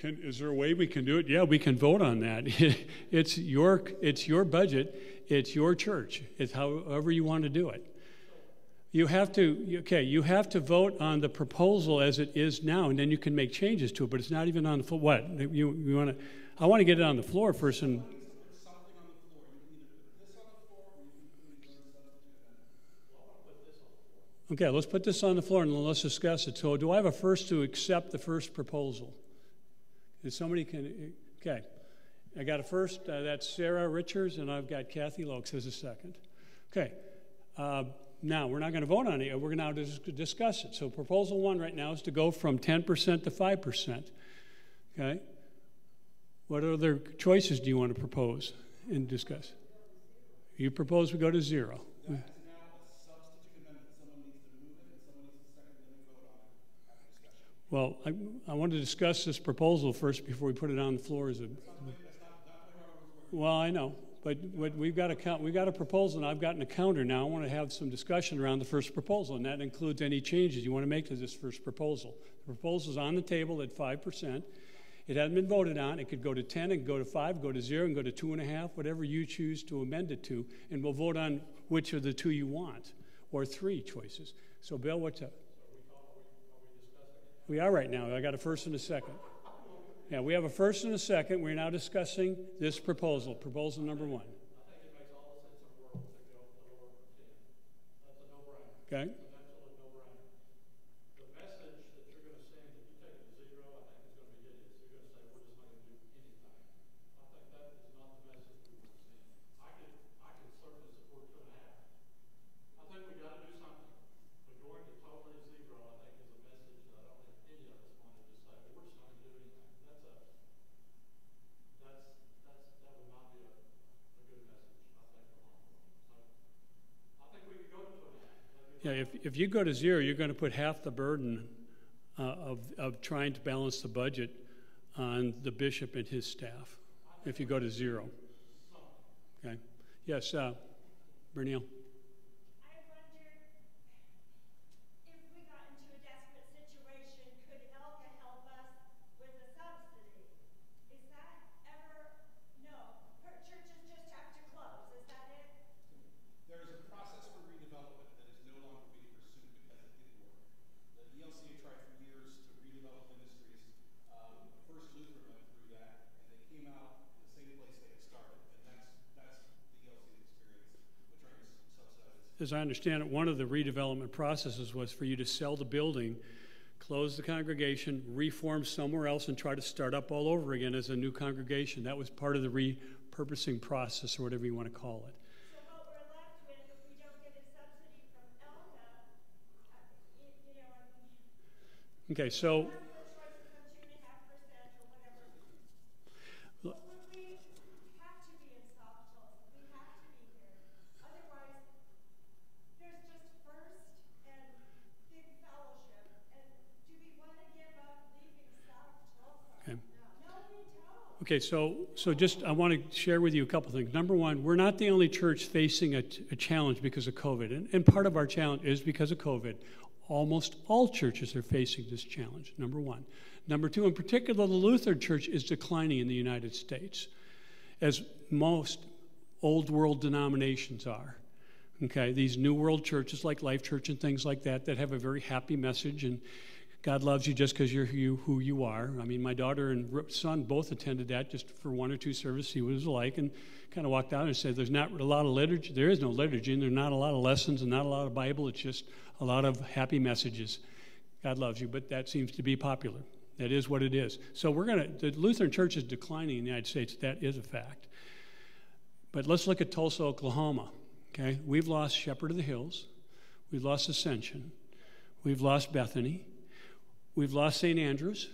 to 0? is there a way we can do it? Yeah, we can vote on that. It's your budget. It's your church. It's however you want to do it. You have to vote on the proposal as it is now, and then you can make changes to it. But it's not even on the floor. What you want to? I want to get it on the floor first. And okay, let's put this on the floor and let's discuss it. So, do I have a first to accept the first proposal? If somebody can, okay. I got a first. That's Sarah Richards, and I've got Kathy Lokes as a second. Okay. Now, we're not going to vote on it. We're going to discuss it. So proposal 1 right now is to go from 10% to 5%. Okay? What other choices do you want to propose and discuss? You propose we go to 0. That is now a substitute amendment. Someone needs to move it, and someone needs to second it, and we vote on it after discussion. Well, I want to discuss this proposal first before we put it on the floor as a... Well, I know. But we've got a proposal, and I've gotten a counter now. I want to have some discussion around the first proposal, and that includes any changes you want to make to this first proposal. The proposal's on the table at 5%. It hasn't been voted on. It could go to 10, it could go to 5, go to 0, and go to 2.5, whatever you choose to amend it to, and we'll vote on which of the 2 you want, or 3 choices. So, Bill, what's up? We are right now. I got a first and a second. Yeah, we have a first and a second. We're now discussing this proposal, proposal number 1. I think it makes all the sense in the world to go lower than 10. That's a no-brainer. Okay. It's an absolute no-brainer. The message that you're going to send if you take it to 0, I think is going to be hideous. You're going to say, we're just not going to do anything. I think that is not the message we want to send. I can certainly support 2.5. I think we got to do something. But going to totally 0, I think, is a message that I don't think any of us wanted to say, well, we're just not going to do anything. That would not be a good message, I think, for long term. So I think we could go to 2.5. Yeah, if you go to 0, you're going to put half the burden of trying to balance the budget on the bishop and his staff. If you go to 0. Okay. Yes, Bernil. I wondered if we got into a desperate situation, could ELCA help us with a subsidy? Is that ever, no, churches just have to close, is that it? There is a process for redevelopment that is no longer being pursued because it didn't work. The ELCA tried for years to redevelop ministries. First Lutheran went through that, and they came out in the same place they had started, and that's the ELCA experience with trying to subsidize. As I understand it, one of the redevelopment processes was for you to sell the building, close the congregation, reform somewhere else, and try to start up all over again as a new congregation. That was part of the repurposing process, or whatever you want to call it. So what we're left with, if we don't get a subsidy from ELCA, Okay, so... the choices on 2.5% or whatever. Would we have to be in South Tulsa? We have to be here. Otherwise, there's just First and Big Fellowship. And do we want to give up leaving South Tulsa? Okay. No, we don't. Okay, so just I want to share with you a couple things. Number one, we're not the only church facing a challenge because of COVID. And part of our challenge is because of COVID. Almost all churches are facing this challenge, number one. Number two, in particular, the Lutheran Church is declining in the United States, as most old world denominations are. Okay, these new world churches like Life Church and things like that have a very happy message, and God loves you just because you're who you are. I mean, my daughter and son both attended that just for 1 or 2 services, see what it was like, and kind of walked out and said, there's not a lot of liturgy. There is no liturgy, and there's not a lot of lessons and not a lot of Bible. It's just a lot of happy messages. God loves you, but that seems to be popular. That is what it is. So the Lutheran Church is declining in the United States. That is a fact. But let's look at Tulsa, Oklahoma. Okay, we've lost Shepherd of the Hills. We've lost Ascension. We've lost Bethany. We've lost St. Andrews.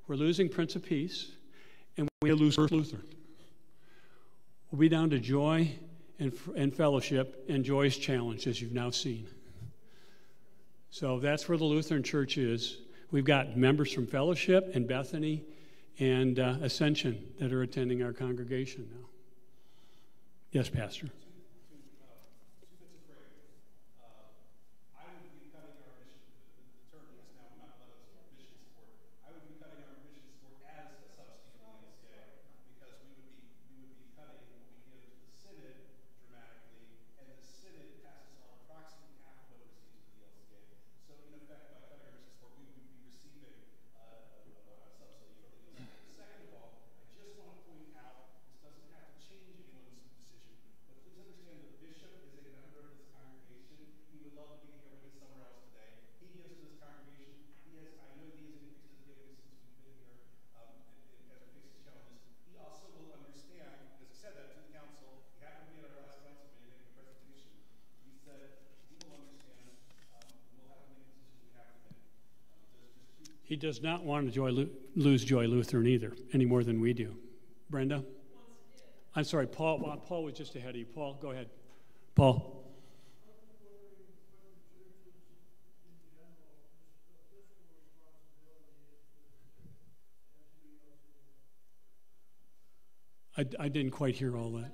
We're losing Prince of Peace. And we lose First Lutheran. We'll be down to Joy and Fellowship and Joy's Challenge, as you've now seen. So that's where the Lutheran Church is. We've got members from Fellowship and Bethany and Ascension that are attending our congregation now. Yes, Pastor. Two bits of phrase. I would be cutting our mission, the term is now not let us mission support. I would be cutting our mission support as a subsidy of the LCA because we would be cutting what we give to the Synod dramatically, and the Synod passes on approximately half of what it receives to the LCA. So in effect, by cutting our mission support, we would be receiving a subsidy from the LCA. Second of all, I just want to point out, this doesn't have to change anyone's decision, but please understand the bishop is a member of this congregation. He would love to be here, but he's somewhere else today. He gives to this congregation. I know he has increased his giving since we've been here as we face these challenges. He also will understand, because he said that to the council. He happened to be at our last council meeting making a presentation. He said he will understand. We'll have to make the decisions we have to make. There's just two. He does not want to lose Joy Lutheran either, any more than we do. Brenda? I'm sorry, Paul. Paul was just ahead of you. Paul, go ahead. Paul? I didn't quite hear all that.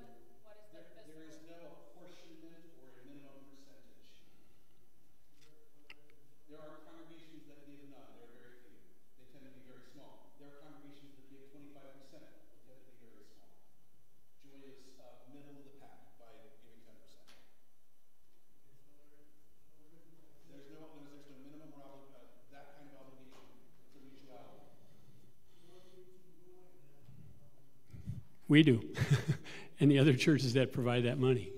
There is no apportionment or a minimum percentage. There are congregations that give none. There are very few. They tend to be very small. There are congregations that give 25%. They tend to be very small. Joy is middle of the pack by giving 10%. There's no minimum or that kind of obligation. It's a mutuality. We do. And the other churches that provide that money.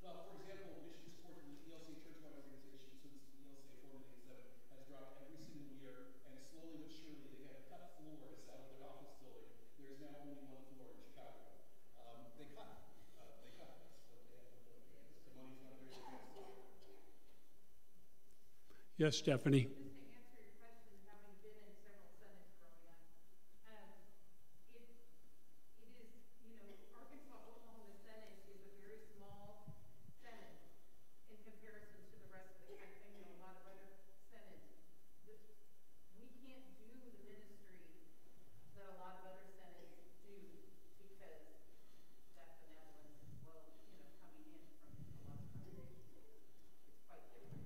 Well, for example, mission support from the ELCA church-wide organization since the ELCA formed in 1987 has dropped every single year, and slowly but surely they have cut floors out of their office building. There's now only one floor in Chicago. They cut. That's what they have to do. The money's not very expensive. Yes, Stephanie? Just to answer your question, having been in several synods growing up, it is, Arkansas Oklahoma Synod is a very small synod in comparison to the rest of the country, a lot of other synods. We can't do the ministry that a lot of other synods do because that benevolence is coming in from a lot of congregations. It's quite different.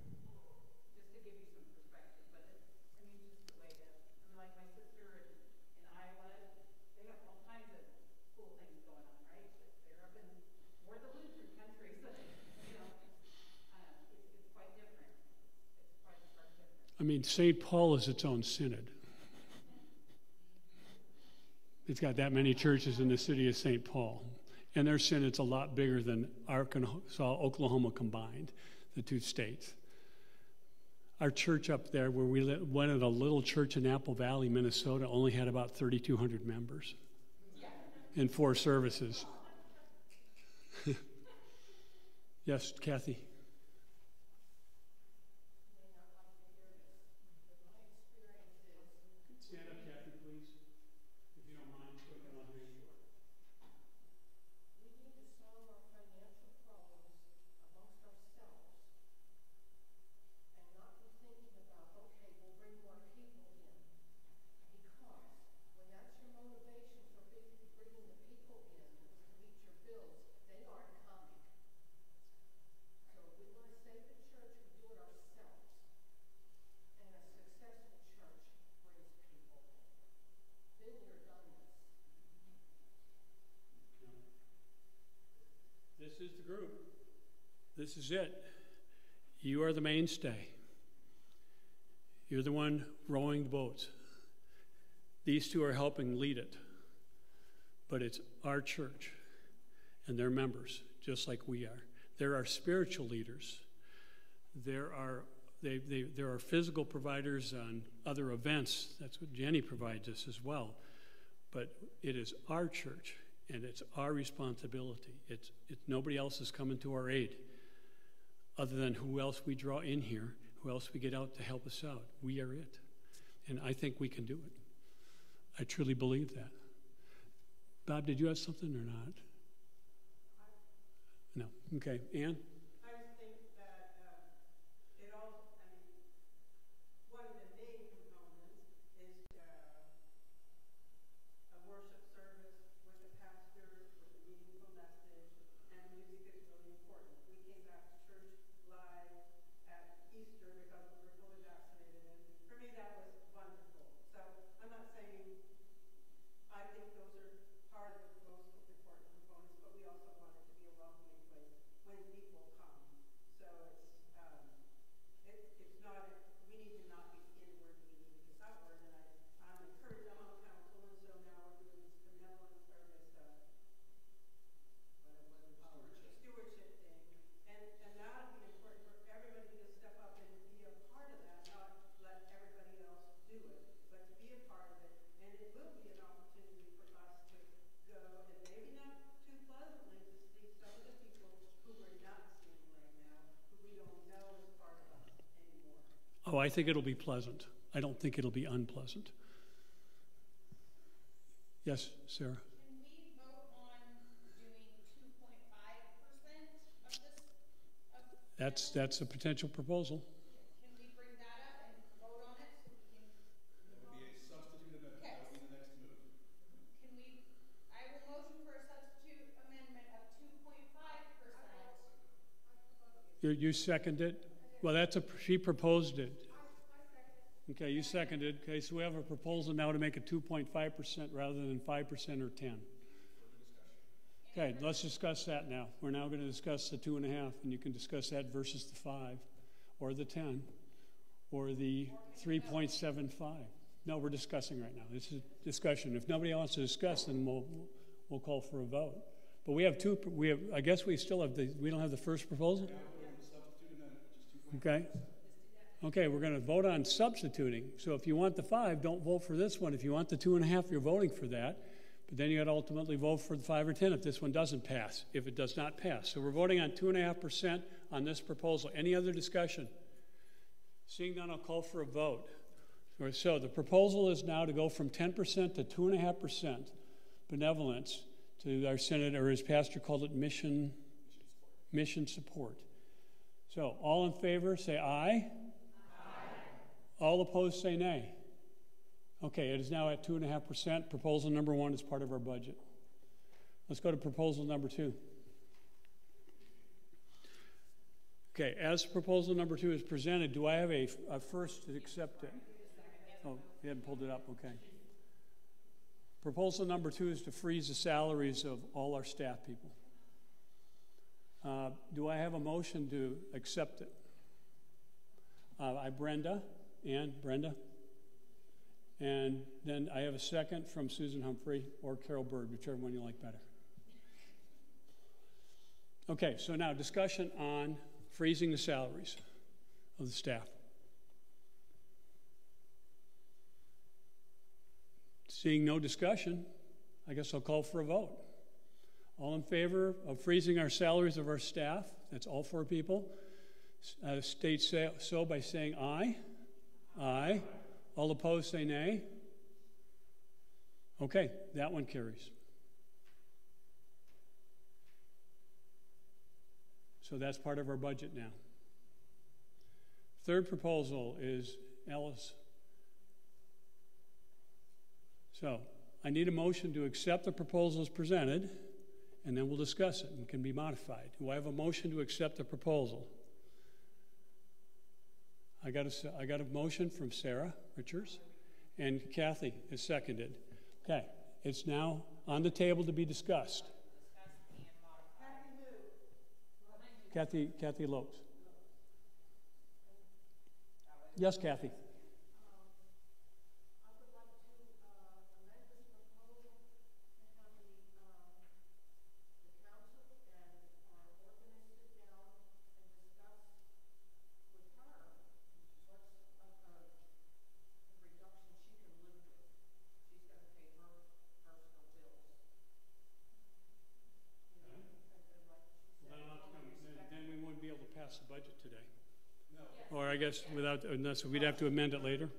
Just to give you some perspective, but just the way that, like my sister in Iowa, they have all kinds of cool things going on, right? They're up in more the Lutheran country, so, it's quite different. It's quite different. I mean, St. Paul is its own synod. It's got that many churches in the city of St. Paul. And their synod's a lot bigger than Arkansas, Oklahoma combined, the two states. Our church up there, where we went at a little church in Apple Valley, Minnesota, only had about 3,200 members in 4 services. Yes, Kathy? Stand up, Kathy, please. If you don't mind, so we can all hear you. We need to solve our financial problems amongst ourselves and not be thinking about, okay, we'll bring more people in. Because when that's your motivation for bringing the people in to meet your bills, they aren't coming. So if we want to save the church, we do it ourselves. And a successful church brings people in. Been there, done this. This is the group. This is it. You are the mainstay. You're the one rowing the boats. These two are helping lead it. But it's our church and their members, just like we are. There are spiritual leaders. There are physical providers on other events. That's what Jenny provides us as well. But it is our church, and it's our responsibility. It's nobody else is coming to our aid, other than who else we draw in here, who else we get out to help us out. We are it. And I think we can do it. I truly believe that. Bob, did you have something or not? No, okay, Ann? I just think that it all, I mean, one of the main components is a worship service with the pastor, with a meaningful message, and music is really important. We came back to church live at Easter because we were fully vaccinated, and for me that was wonderful. So I'm not saying I think those are part of the most important components, but we also want it to be a welcoming place when people come. So it's not, we need to not be inward, we need to be outward, and I'm encouraged, I'm on council, and so now we're doing this benevolence or this, stewardship thing, and that'll be important for everybody to step up and be a part of that, not let everybody else do it, but to be a part of it, and it will be an opportunity for us to go, and maybe not too pleasantly, to see some of the people who we're not seeing right now, who we don't know as part of us anymore. Oh, I think it'll be pleasant. I don't think it'll be unpleasant. Yes, Sarah? Can we vote on doing 2.5% of this? That's a potential proposal. Can we bring that up and vote on it so we can? That would be a substitute amendment. Okay. That would be the next move. Can we, I will motion for a substitute amendment of 2.5%. You seconded? Well, she proposed it. Okay, you seconded. Okay, so we have a proposal now to make it 2.5% rather than 5% or 10. Okay, let's discuss that now. We're now going to discuss the 2.5, and you can discuss that versus the 5, or the 10, or the 3.75. No, we're discussing right now. This is discussion. If nobody wants to discuss, then we'll call for a vote. But we have two. I guess we still have we don't have the first proposal. Okay. Okay, we're going to vote on substituting. So if you want the 5, don't vote for this one. If you want the 2.5, you're voting for that. But then you got to ultimately vote for the 5 or 10 if this one doesn't pass, if it does not pass. So we're voting on 2.5% on this proposal. Any other discussion? Seeing none, I'll call for a vote. So the proposal is now to go from 10% to 2.5% benevolence to our Senate, or as Pastor called it, mission support. So all in favor, say aye. All opposed, say nay. Okay, it is now at 2.5%. Proposal number 1 is part of our budget. Let's go to proposal number 2. Okay, as proposal number 2 is presented, do I have a first to accept it? Oh, you hadn't pulled it up, okay. Proposal number 2 is to freeze the salaries of all our staff people. Do I have a motion to accept it? Brenda. And then I have a second from Susan Humphrey or Carol Bird, whichever one you like better. Okay, so now discussion on freezing the salaries of the staff. Seeing no discussion, I guess I'll call for a vote. All in favor of freezing our salaries of our staff, that's all 4 people, state so by saying aye. Aye. All opposed, say nay. Okay, that one carries. So that's part of our budget now. Third proposal is Alice. So I need a motion to accept the proposal as presented, and then we'll discuss it and can be modified. Do I have a motion to accept the proposal? I got a motion from Sarah Richards, and Kathy is seconded. Okay, it's now on the table to be discussed. Kathy Lopes. Yes, Kathy. The budget today. No. Or I guess unless we'd have to amend it later. This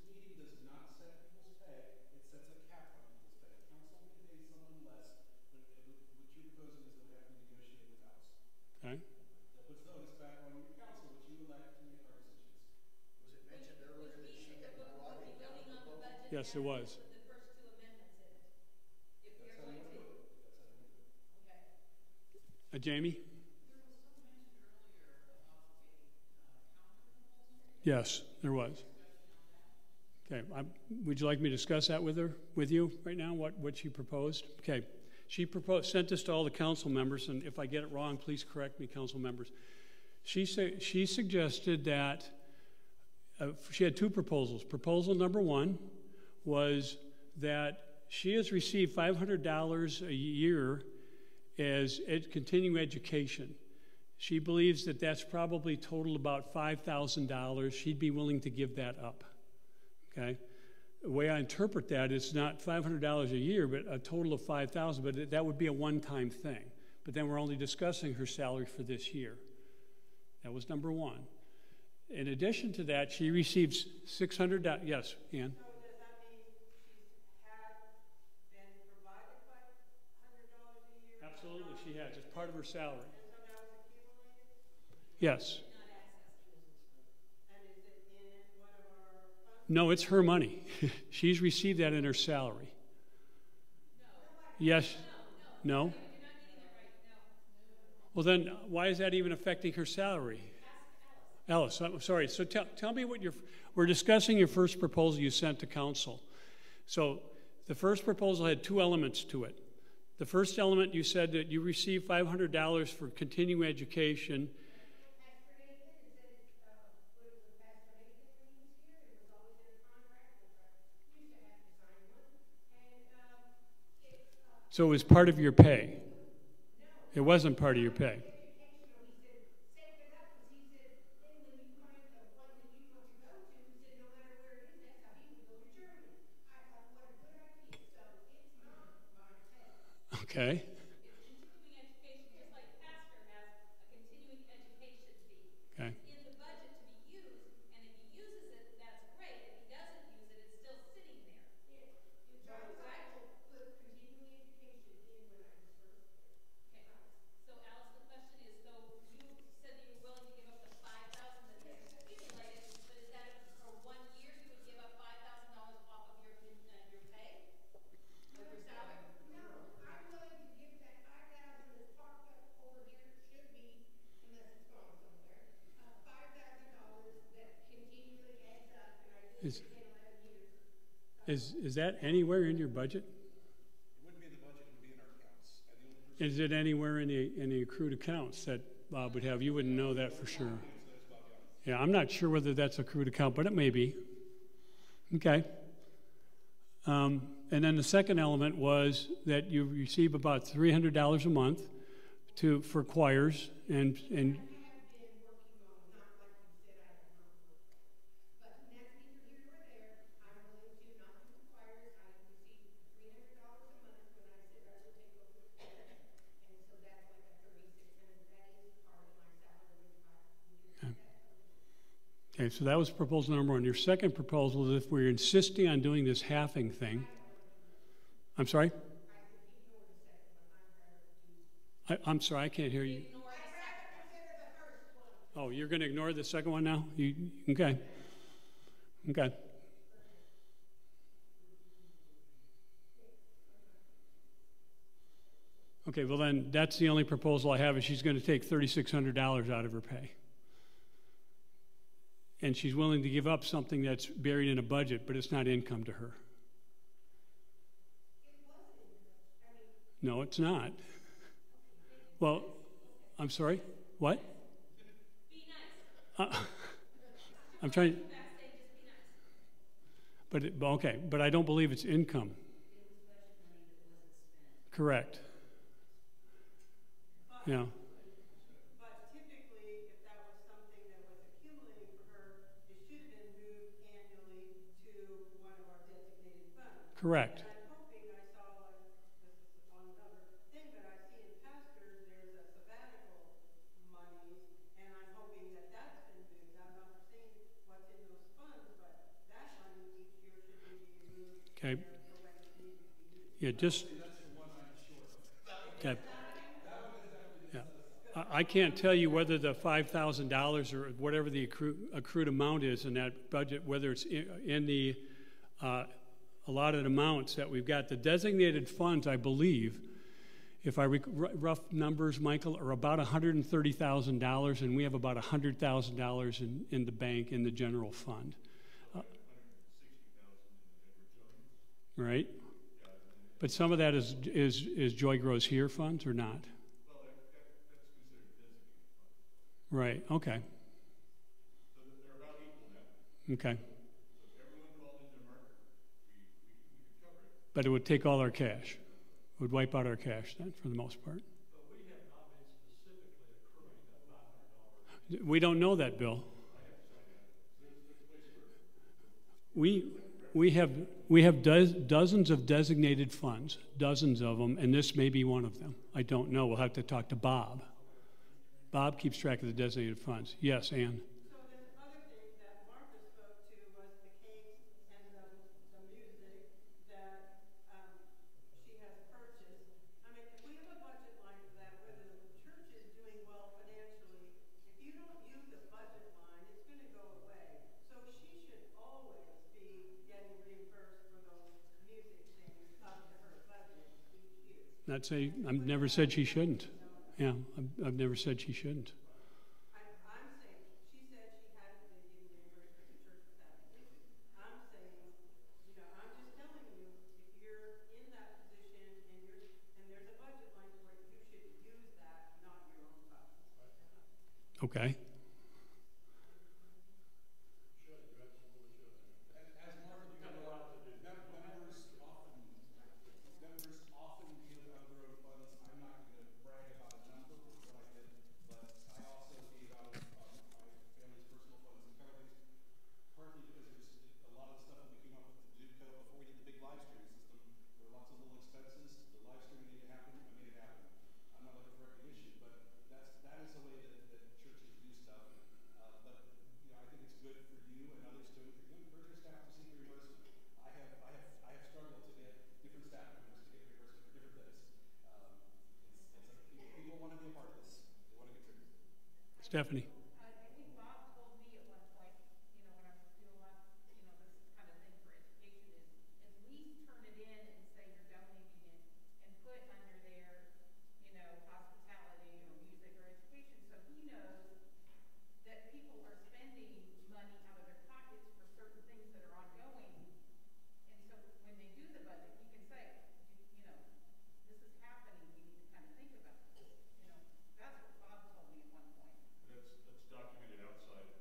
meeting does not set people's pay. It sets a cap on people's pay. Council may pay someone less, but what you're proposing is that we have to negotiate with House. Yes, it was. With the first two amendments in it. If we are going to. Okay. Jamie? There was some mention earlier about a counter proposal. Yes, there was. Okay, would you like me to discuss that with you right now, what she proposed? Okay, she sent this to all the council members, and if I get it wrong, please correct me, council members. She suggested that she had two proposals. Proposal number one was that she has received $500 a year as continuing education. She believes that that's probably total about $5,000. She'd be willing to give that up. Okay, the way I interpret that, it's not $500 a year, but a total of $5,000. But that would be a one-time thing. But then we're only discussing her salary for this year. That was number one. In addition to that, she receives $600. Yes, Ann. So does that mean she's had been provided $500 a year? Absolutely, she has. It's part of her salary. And so that was accumulated? Yes. And is it in one of our funds? No, it's her money. She's received that in her salary. Yes. No. Well, then why is that even affecting her salary? Alice, I'm sorry. So tell me what we're discussing your first proposal you sent to council. So the first proposal had two elements to it. The first element, you said that you received $500 for continuing education. Pastor Nathan, is that with Pastor Nathan when he was here? It was always in a contract, which I used to have to sign one. And So it was part of your pay? no. It wasn't part of your pay. Educational, he said, save it up, because he said, then when you find the one that you want to go to, he said, no matter where it is, that's how he would go to Germany. I thought, what a good idea. So it's not my pay. Okay. It's continuing education, just like pastor has a continuing education fee. Okay. It's in the budget to be used, and if he uses it, that's great. If he doesn't use it, it's still sitting there. Yeah. John Cycle put continuing education in when I was first there. Okay. So Alice, the question is, though, you said that you were willing to give up the $5,000 that is accumulated, but is that for 1 year you would give up $5,000 off of your pay? Of your salary? No, I'm willing to give that 5,000 that's parked up over here, should be, unless it's gone somewhere, $5,000 that continually adds up, and I do it Is- for 10, 11 years. Is that anywhere in your budget? It wouldn't be in the budget, it would be in our accounts. And the only person Is it anywhere in the accrued accounts that Bob would have? You wouldn't know that for sure. Yeah, I'm not sure whether that's accrued account, but it may be. Okay. And then the second element was that you receive about $300 a month for choirs and I have been working on, not like you said, I have not worked on. But that's neither here nor there. I'm willing to not do the choirs. I received $300 a month when I said I would take over the choir. And so that's like a $3,600. That is part of my salary, which I would give that. okay, so that was proposal number one. Your second proposal is if we're insisting on doing this halving thing. I'm sorry? I said ignore the second one. I'm sorry, I can't hear you. I'd rather consider the first one. Oh, you're going to ignore the second one now? Okay. Okay. Okay, well then, that's the only proposal I have, is she's going to take $3,600 out of her pay. And she's willing to give up something that's buried in a budget, but it's not income to her. No, it's not. Well, I'm sorry? What? Be nice. I'm trying, Back saying just be nice. okay, but I don't believe it's income. Correct. Yeah. But typically, if that was something that was accumulating for her, it should have been moved annually to one of our designated funds. Correct. And I'm hoping I saw, like, this is on another thing, but I see in pastors, there's a sabbatical monies, and I'm hoping that that's been moved. I'm not seeing what's in those funds, but that money each year should be moved Okay. for when it needs to be used. Yeah, just. Okay. Yeah. I can't tell you whether the $5,000 or whatever the accrued amount is in that budget, whether it's in the allotted amounts that we've got. The designated funds, I believe, if I rough numbers, Michael, are about $130,000, and we have about $100,000 in the bank in the general fund. Right? But some of that is Joy Grows Here funds or not? Well, that's considered designated funds. Right, okay, So they're about equal now. okay. So if everyone called in their marker, we could cover it. But it would take all our cash. It would wipe out our cash then, for the most part. But we have not been specifically accruing that $500. We don't know that, Bill. We have dozens of designated funds, dozens of them, and this may be one of them. I don't know. We'll have to talk to Bob. Bob keeps track of the designated funds. Yes, Ann. So this other thing that Martha spoke to was the cakes and the music that she has purchased. I mean, if we have a budget line for that, whether the church is doing well financially, if you don't use the budget line, it's going to go away. So she should always be getting reimbursed for those music things up to her budget each year. I've never said she shouldn't. Yeah, I've never said she shouldn't. I'm saying, she said she hadn't been getting reimbursed for the church with that position. I'm saying, I'm just telling you, if you're in that position and there's a budget line for it, you should use that, not your own funds. Okay. As Martha pointed out, members often give out of their own funds. I'm not going to brag about a number for what I did, but I also gave out of my family's personal funds and kind of things, partly because there's a lot of the stuff that we came up with to do before we did the big live streaming system. There were lots of little expenses. The live streaming needed to happen. I made it happen. I'm not looking for recognition, but that is the way that churches do stuff. But I think it's good for you and others to encourage your staff to seek reimbursement. I have struggled to get different staff members to get reimbursement for different things. People want to be a part of this. They want to contribute. Stephanie. I think Bob told me at one point, when I was doing this kind of thing for education is at least turn it in and say you're donating it and put under there, hospitality or music or education so he knows that people are spending money out of their pockets for certain things that are ongoing. And so when they do the budget, he can say, this is happening, we need to kind of think about this. That's what Bob told me at one point. That's documented outside of the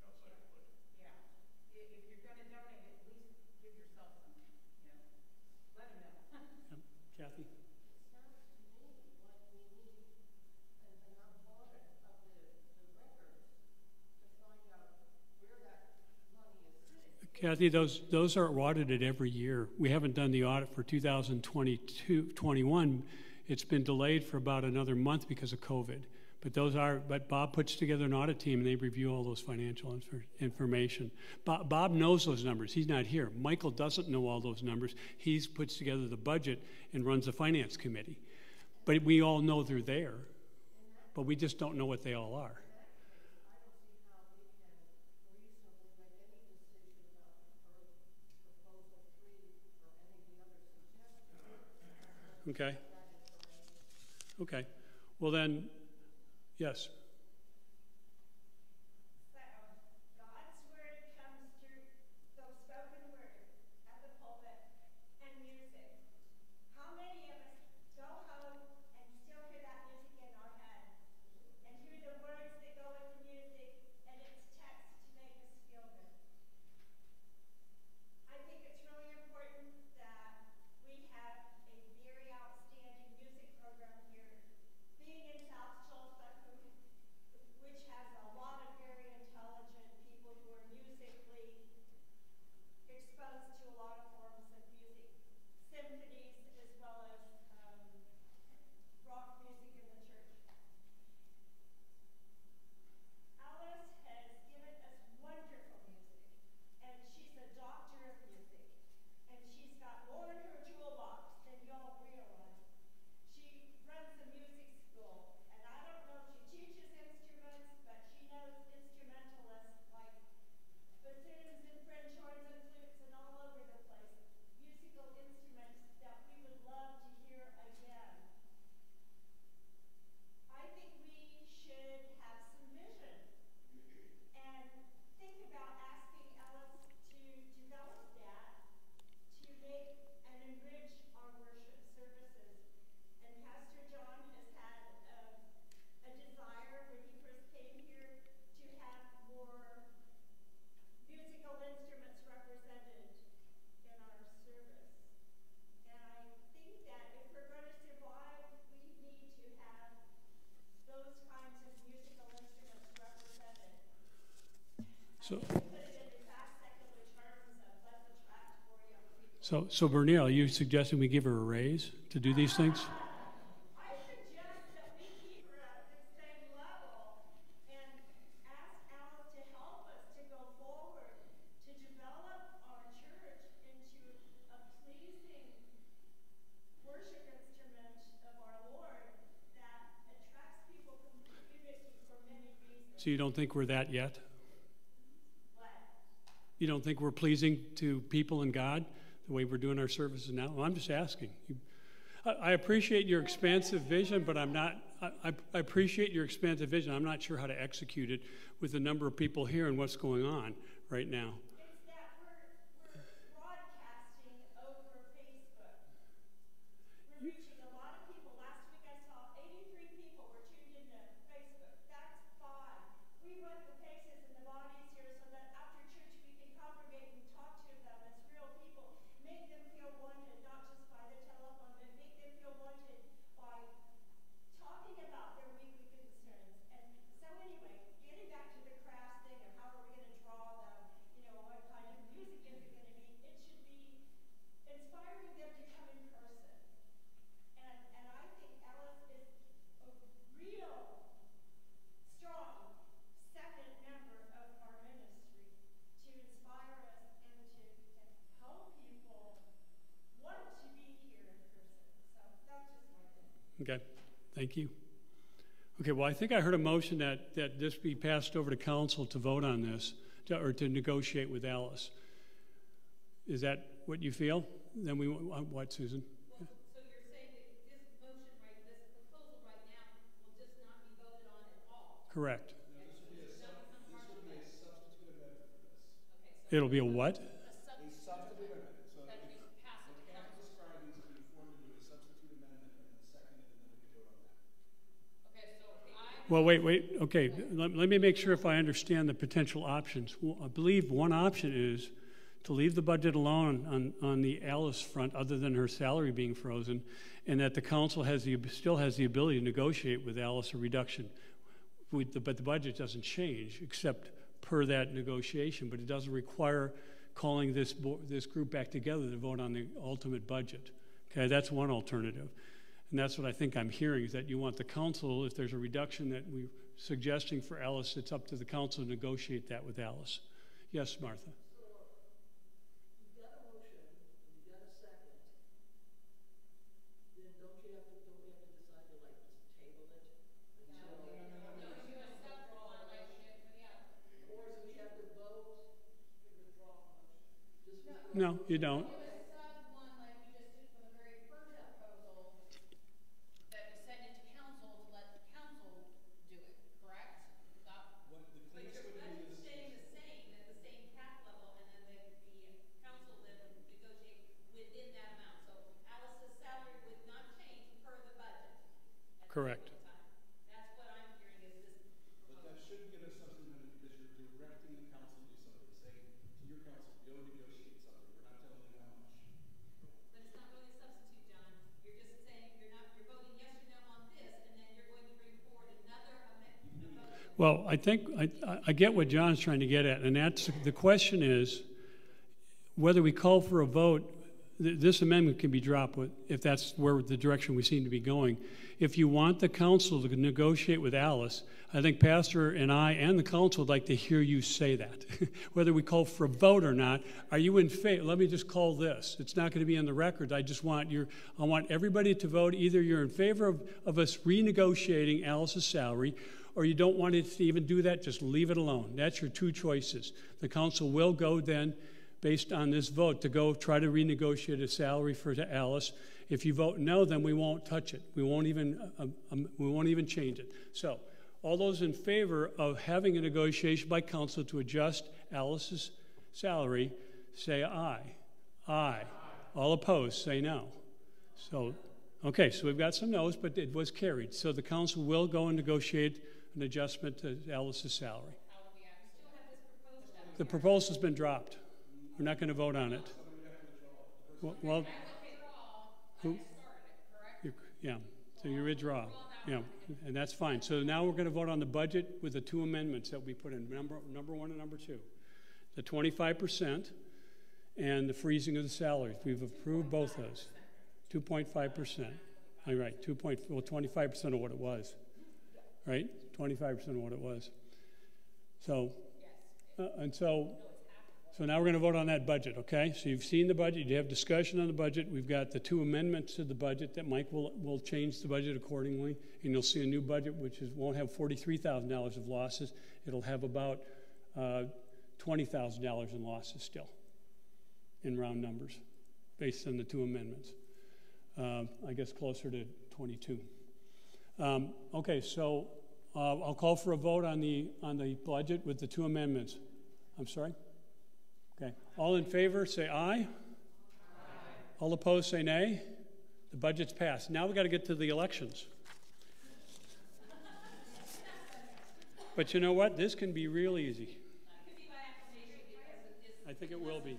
budget. Yeah. If you're going to donate, at least give yourself something, let him know. Kathy? It sounds to me like we need an audit of the records to find out where that money is sitting. Kathy, those are audited every year. We haven't done the audit for 2022-21. It's been delayed for about another month because of COVID. But Bob puts together an audit team and they review all those financial information. Bob knows those numbers. He's not here. Michael doesn't know all those numbers. He puts together the budget and runs the finance committee. But we all know they're there. But we just don't know what they all are. I don't see how we can reasonably make any decision about proposal 3 or any of the other suggestions. Okay. Okay. Well then, yes. So, God's word comes through the spoken word at the pulpit and music. How many of us go home and still hear that music in our head and hear the words that go with the music and its text to make us feel good? I think it's really important that we have a very outstanding music program here. Being in South Tulsa, So, put it in the fast secular terms of let's attract more young people. so Bernil, are you suggesting we give her a raise to do these things? I suggest that we keep her at the same level and ask Alice to help us to go forward, to develop our church into a pleasing worship instrument of our Lord that attracts people from the community for many reasons. So you don't think we're that yet? But You don't think we're pleasing to people and God the way we're doing our services now? Well, I'm just asking. I appreciate your expansive vision, but I'm not. I appreciate your expansive vision. I'm not sure how to execute it with the number of people here and what's going on right now. it's that we're broadcasting over Facebook. We're reaching a lot of people. Last week I saw 83 people were tuned into Facebook. That's fine. We run the paces and the bodies here so that after church we can congregate and talk to them as real people. Make them feel wanted, not just by the telephone, but make them feel wanted by talking about their weekly concerns. And so anyway, getting back to the crafts thing of how are we going to draw them, what kind of music is it going to be? It should be inspiring them to come in person. And I think Alice is a real strong second member of our ministry to inspire us and to help people want to be here in person. So that's just my thing. Okay, thank you. Okay, well, I think I heard a motion that this be passed over to council to vote on this, or to negotiate with Alice. Is that what you feel? Then we, what, Susan? Well, so you're saying that this motion, right, this proposal right now will just not be voted on at all? Correct. Okay, so this does not become part of the vote. Substitute amendment for this. Okay, so It'll be a what? a A substitute amendment. So that we pass it what to Kathy's council. describing is being formed into a substitute amendment and then seconded, and then we can vote on that. Okay, so I Well, wait. Okay, let me make sure if I understand the potential options. Well, I believe one option is to leave the budget alone on the Alice front, other than her salary being frozen, and that the council still has the ability to negotiate with Alice a reduction. But the budget doesn't change except per that negotiation. But it doesn't require calling this group back together to vote on the ultimate budget. Okay, that's one alternative. And that's what I think I'm hearing, is that you want the council, if there's a reduction that we're suggesting for Alice, it's up to the council to negotiate that with Alice. Yes, Martha? You've got a motion, and you've got a second, then don't we have to decide to like just table it until? No, you accept one like we did for the other. Or do we have to vote to withdraw the motion? Just No, you don't. You accept one like we just did for the very first proposal that we sent it to council to let the council do it, correct? What the But cleanest your way to do budget's this staying the same, at the same cap level, and then the council then would negotiate within that amount. So Alice's salary would not change per the budget at this Correct. point in time. That's what I'm hearing is this But that proposal. shouldn't get a substitute amendment because you're directing the council to do something, saying to your council, go negotiate something. We're not telling you how much. But it's not really a substitute, John. You're just saying you're voting yes or no on this, and then you're going to bring forward another amendment. Well, I think I get what John's trying to get at, and that's the question is whether we call for a vote. This amendment can be dropped if that's where the direction we seem to be going. If you want the council to negotiate with Alice, I think Pastor and I and the council would like to hear you say that. Whether we call for a vote or not, are you in favor? Let me just call this. It's not going to be in the record. I want everybody to vote. Either you're in favor of us renegotiating Alice's salary, or you don't want it to even do that, just leave it alone. That's your two choices. The council will go then, based on this vote, to go try to renegotiate a salary for Alice. If you vote no, then we won't touch it. We won't even change it. So, all those in favor of having a negotiation by council to adjust Alice's salary, say aye. Aye. All opposed, say no. So, okay, so we've got some no's, but it was carried. So the council will go and negotiate an adjustment to Alice's salary. How do we act? We still have this proposal. The proposal's been dropped. We're not going to vote on it. Well, I withdraw, I who- just started it, correct? yeah, so you withdraw. Yeah, and that's fine. So now we're going to vote on the budget with the two amendments that we put in, number one and number two. the 25%, and the freezing of the salaries. We've approved both those. 2.5%. All right, 25% of what it was, right? 25% of what it was. So, so now we're going to vote on that budget, okay? So you've seen the budget, you have discussion on the budget. We've got the 2 amendments to the budget that Mike will change the budget accordingly, and you'll see a new budget which won't have $43,000 of losses. It'll have about $20,000 in losses still, in round numbers, based on the 2 amendments. I guess closer to 22. Okay, so I'll call for a vote on the budget with the 2 amendments. I'm sorry? Okay. All in favor, say aye. Aye. All opposed, say nay. The budget's passed. Now we've got to get to the elections. But you know what? This can be real easy. I think it will be.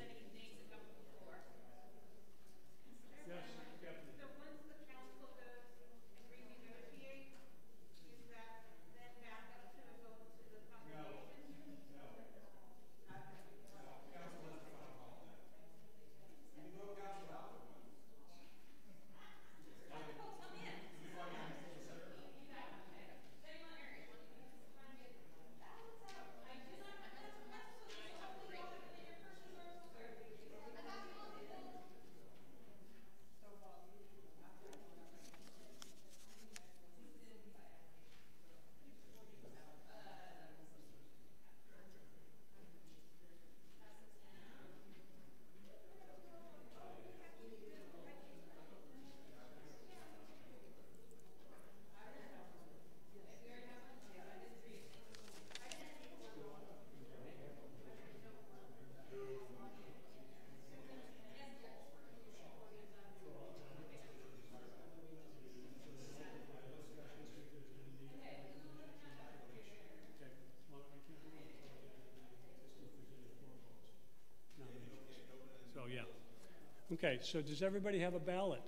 Okay, so does everybody have a ballot?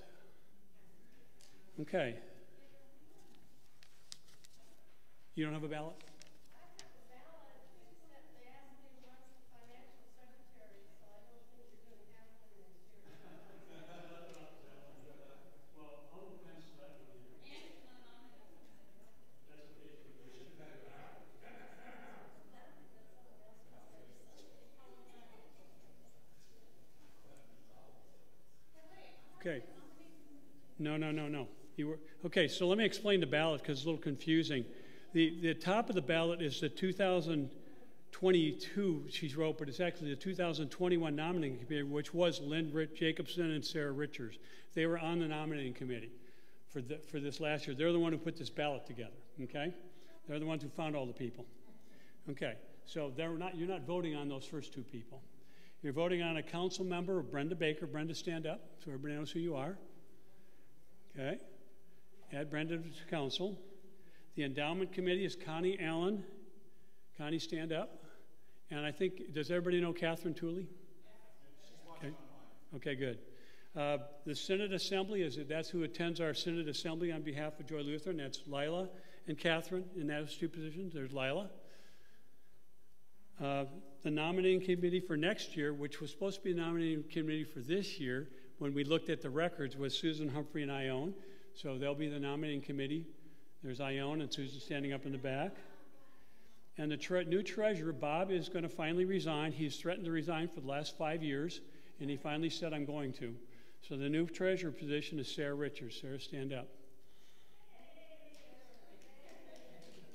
Okay. You don't have a ballot? I have a ballot, except they asked me once the financial secretary, so I don't think you're going to have one this year. Well, I'll pencil that one in. That's okay. Okay. No. You were okay. So let me explain the ballot because it's a little confusing. The top of the ballot is the 2022 she wrote, but it's actually the 2021 nominating committee, which was Lynn Jacobson and Sarah Richards. They were on the nominating committee for this last year. They're the one who put this ballot together. Okay, they're the ones who found all the people. Okay, so you're not voting on those first 2 people. You're voting on a council member, Brenda Baker. Brenda, stand up so everybody knows who you are. Okay. Add Brenda to council. The endowment committee is Connie Allen. Connie, stand up. And I think, does everybody know Catherine Tooley? Okay. Okay, good. The Synod Assembly, that's who attends our Synod Assembly on behalf of Joy Lutheran. That's Lila and Catherine in those 2 positions. There's Lila. The nominating committee for next year, which was supposed to be a nominating committee for this year, when we looked at the records, was Susan Humphrey and Ione. So they'll be the nominating committee. There's Ione and Susan standing up in the back. And the new treasurer, Bob, is going to finally resign. He's threatened to resign for the last 5 years, and he finally said, I'm going to. So the new treasurer position is Sarah Richards. Sarah, stand up.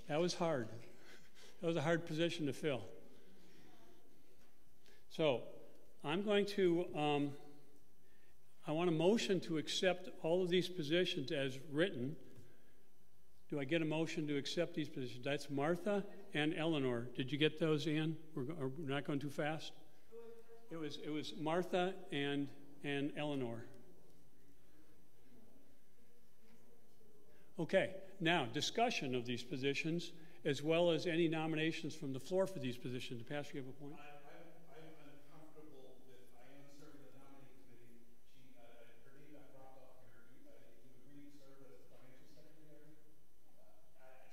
That was hard. That was a hard position to fill. So I'm going to, I want a motion to accept all of these positions as written. Do I get a motion to accept these positions? That's Martha and Eleanor. Did you get those, Ann? We're not going too fast? It was Martha and Eleanor. Okay, now discussion of these positions as well as any nominations from the floor for these positions. Pastor, you have a point? I'm uncomfortable with Ione serving the nominating committee. Her name got dropped off here. You agreed to serve as the financial secretary.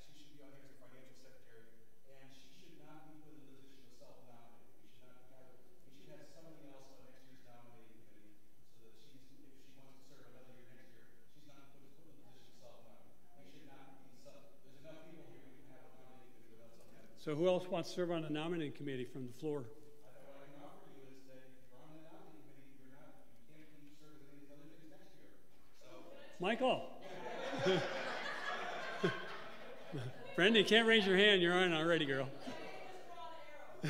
She should be on here as the financial secretary, and she should not be put in the position of self-nominating. We should not So who else wants to serve on the nominating committee from the floor? What I can offer you is that if you're on the nominating committee, you can't be serve as any of these other things next year. So. Michael. Brenda, you can't raise your hand. You're on already, girl. So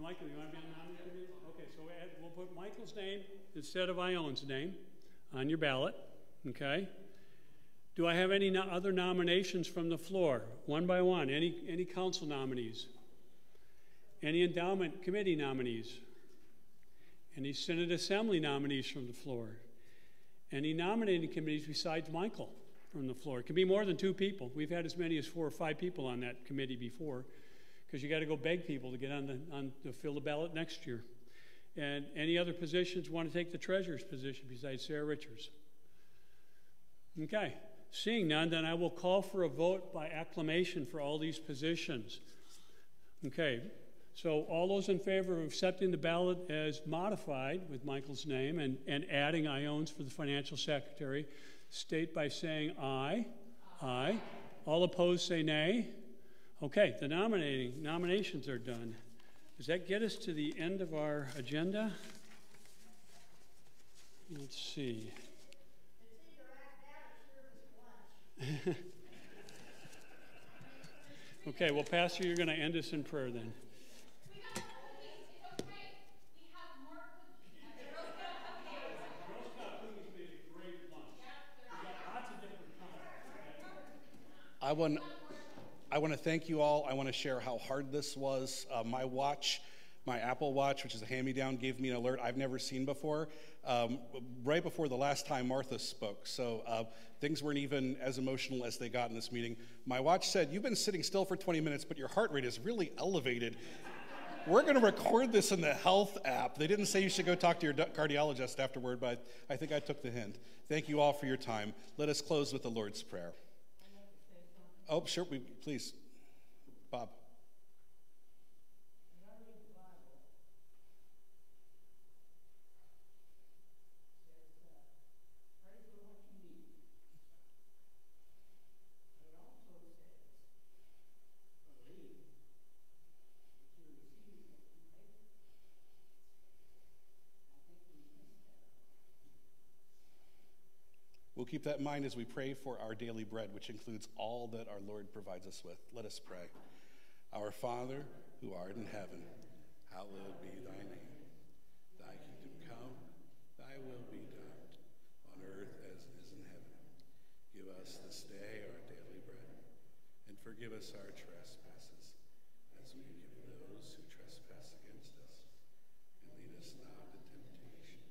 Michael, you want to be on the nominating committee? Okay, so we'll put Michael's name instead of Ione's name on your ballot. Okay. Do I have any other nominations from the floor? One by one. Any council nominees? Any endowment committee nominees? Any Senate Assembly nominees from the floor? Any nominating committees besides Michael from the floor? It can be more than 2 people. We've had as many as 4 or 5 people on that committee before, because you got to go beg people to get to fill the ballot next year. And any other positions want to take the treasurer's position besides Sarah Richards? Okay. Seeing none, then I will call for a vote by acclamation for all these positions. Okay. So all those in favor of accepting the ballot as modified with Michael's name and adding Ione's for the financial secretary, state by saying aye. Aye. All opposed say nay. Okay, the nominations are done. Does that get us to the end of our agenda? Let's see. It's either at that or service lunch. Okay, well, Pastor, you're going to end us in prayer then. I want to thank you all. I want to share how hard this was. My watch, my Apple Watch, which is a hand-me-down, gave me an alert I've never seen before, right before the last time Martha spoke. So things weren't even as emotional as they got in this meeting. My watch said, "You've been sitting still for 20 minutes, but your heart rate is really elevated. We're going to record this in the health app." They didn't say you should go talk to your cardiologist afterward, but I think I took the hint. Thank you all for your time. Let us close with the Lord's Prayer. Oh, sure, please. Bob. When I read the Bible, it says, pray for what you need. It also says, believe that you receive what you pray for. I think we missed that. We'll keep that in mind as we pray for our daily bread, which includes all that our Lord provides us with. Let us pray. Our Father, who art in heaven, hallowed be thy name. Thy kingdom come, thy will be done, on earth as it is in heaven. Give us this day our daily bread, and forgive us our trespasses, as we forgive those who trespass against us. And lead us not into temptation,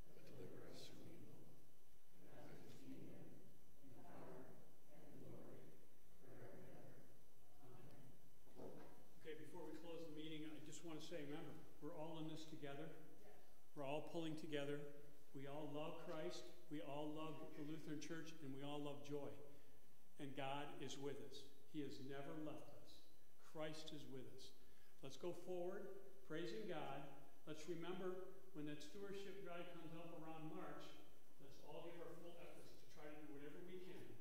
but deliver us from evil. Okay, before we close the meeting, I just want to say, remember, we're all in this together. We're all pulling together. We all love Christ. We all love the Lutheran Church, and we all love joy. And God is with us. He has never left us. Christ is with us. Let's go forward, praising God. Let's remember when that stewardship guide comes up around March, let's all give our full efforts to try to do whatever we can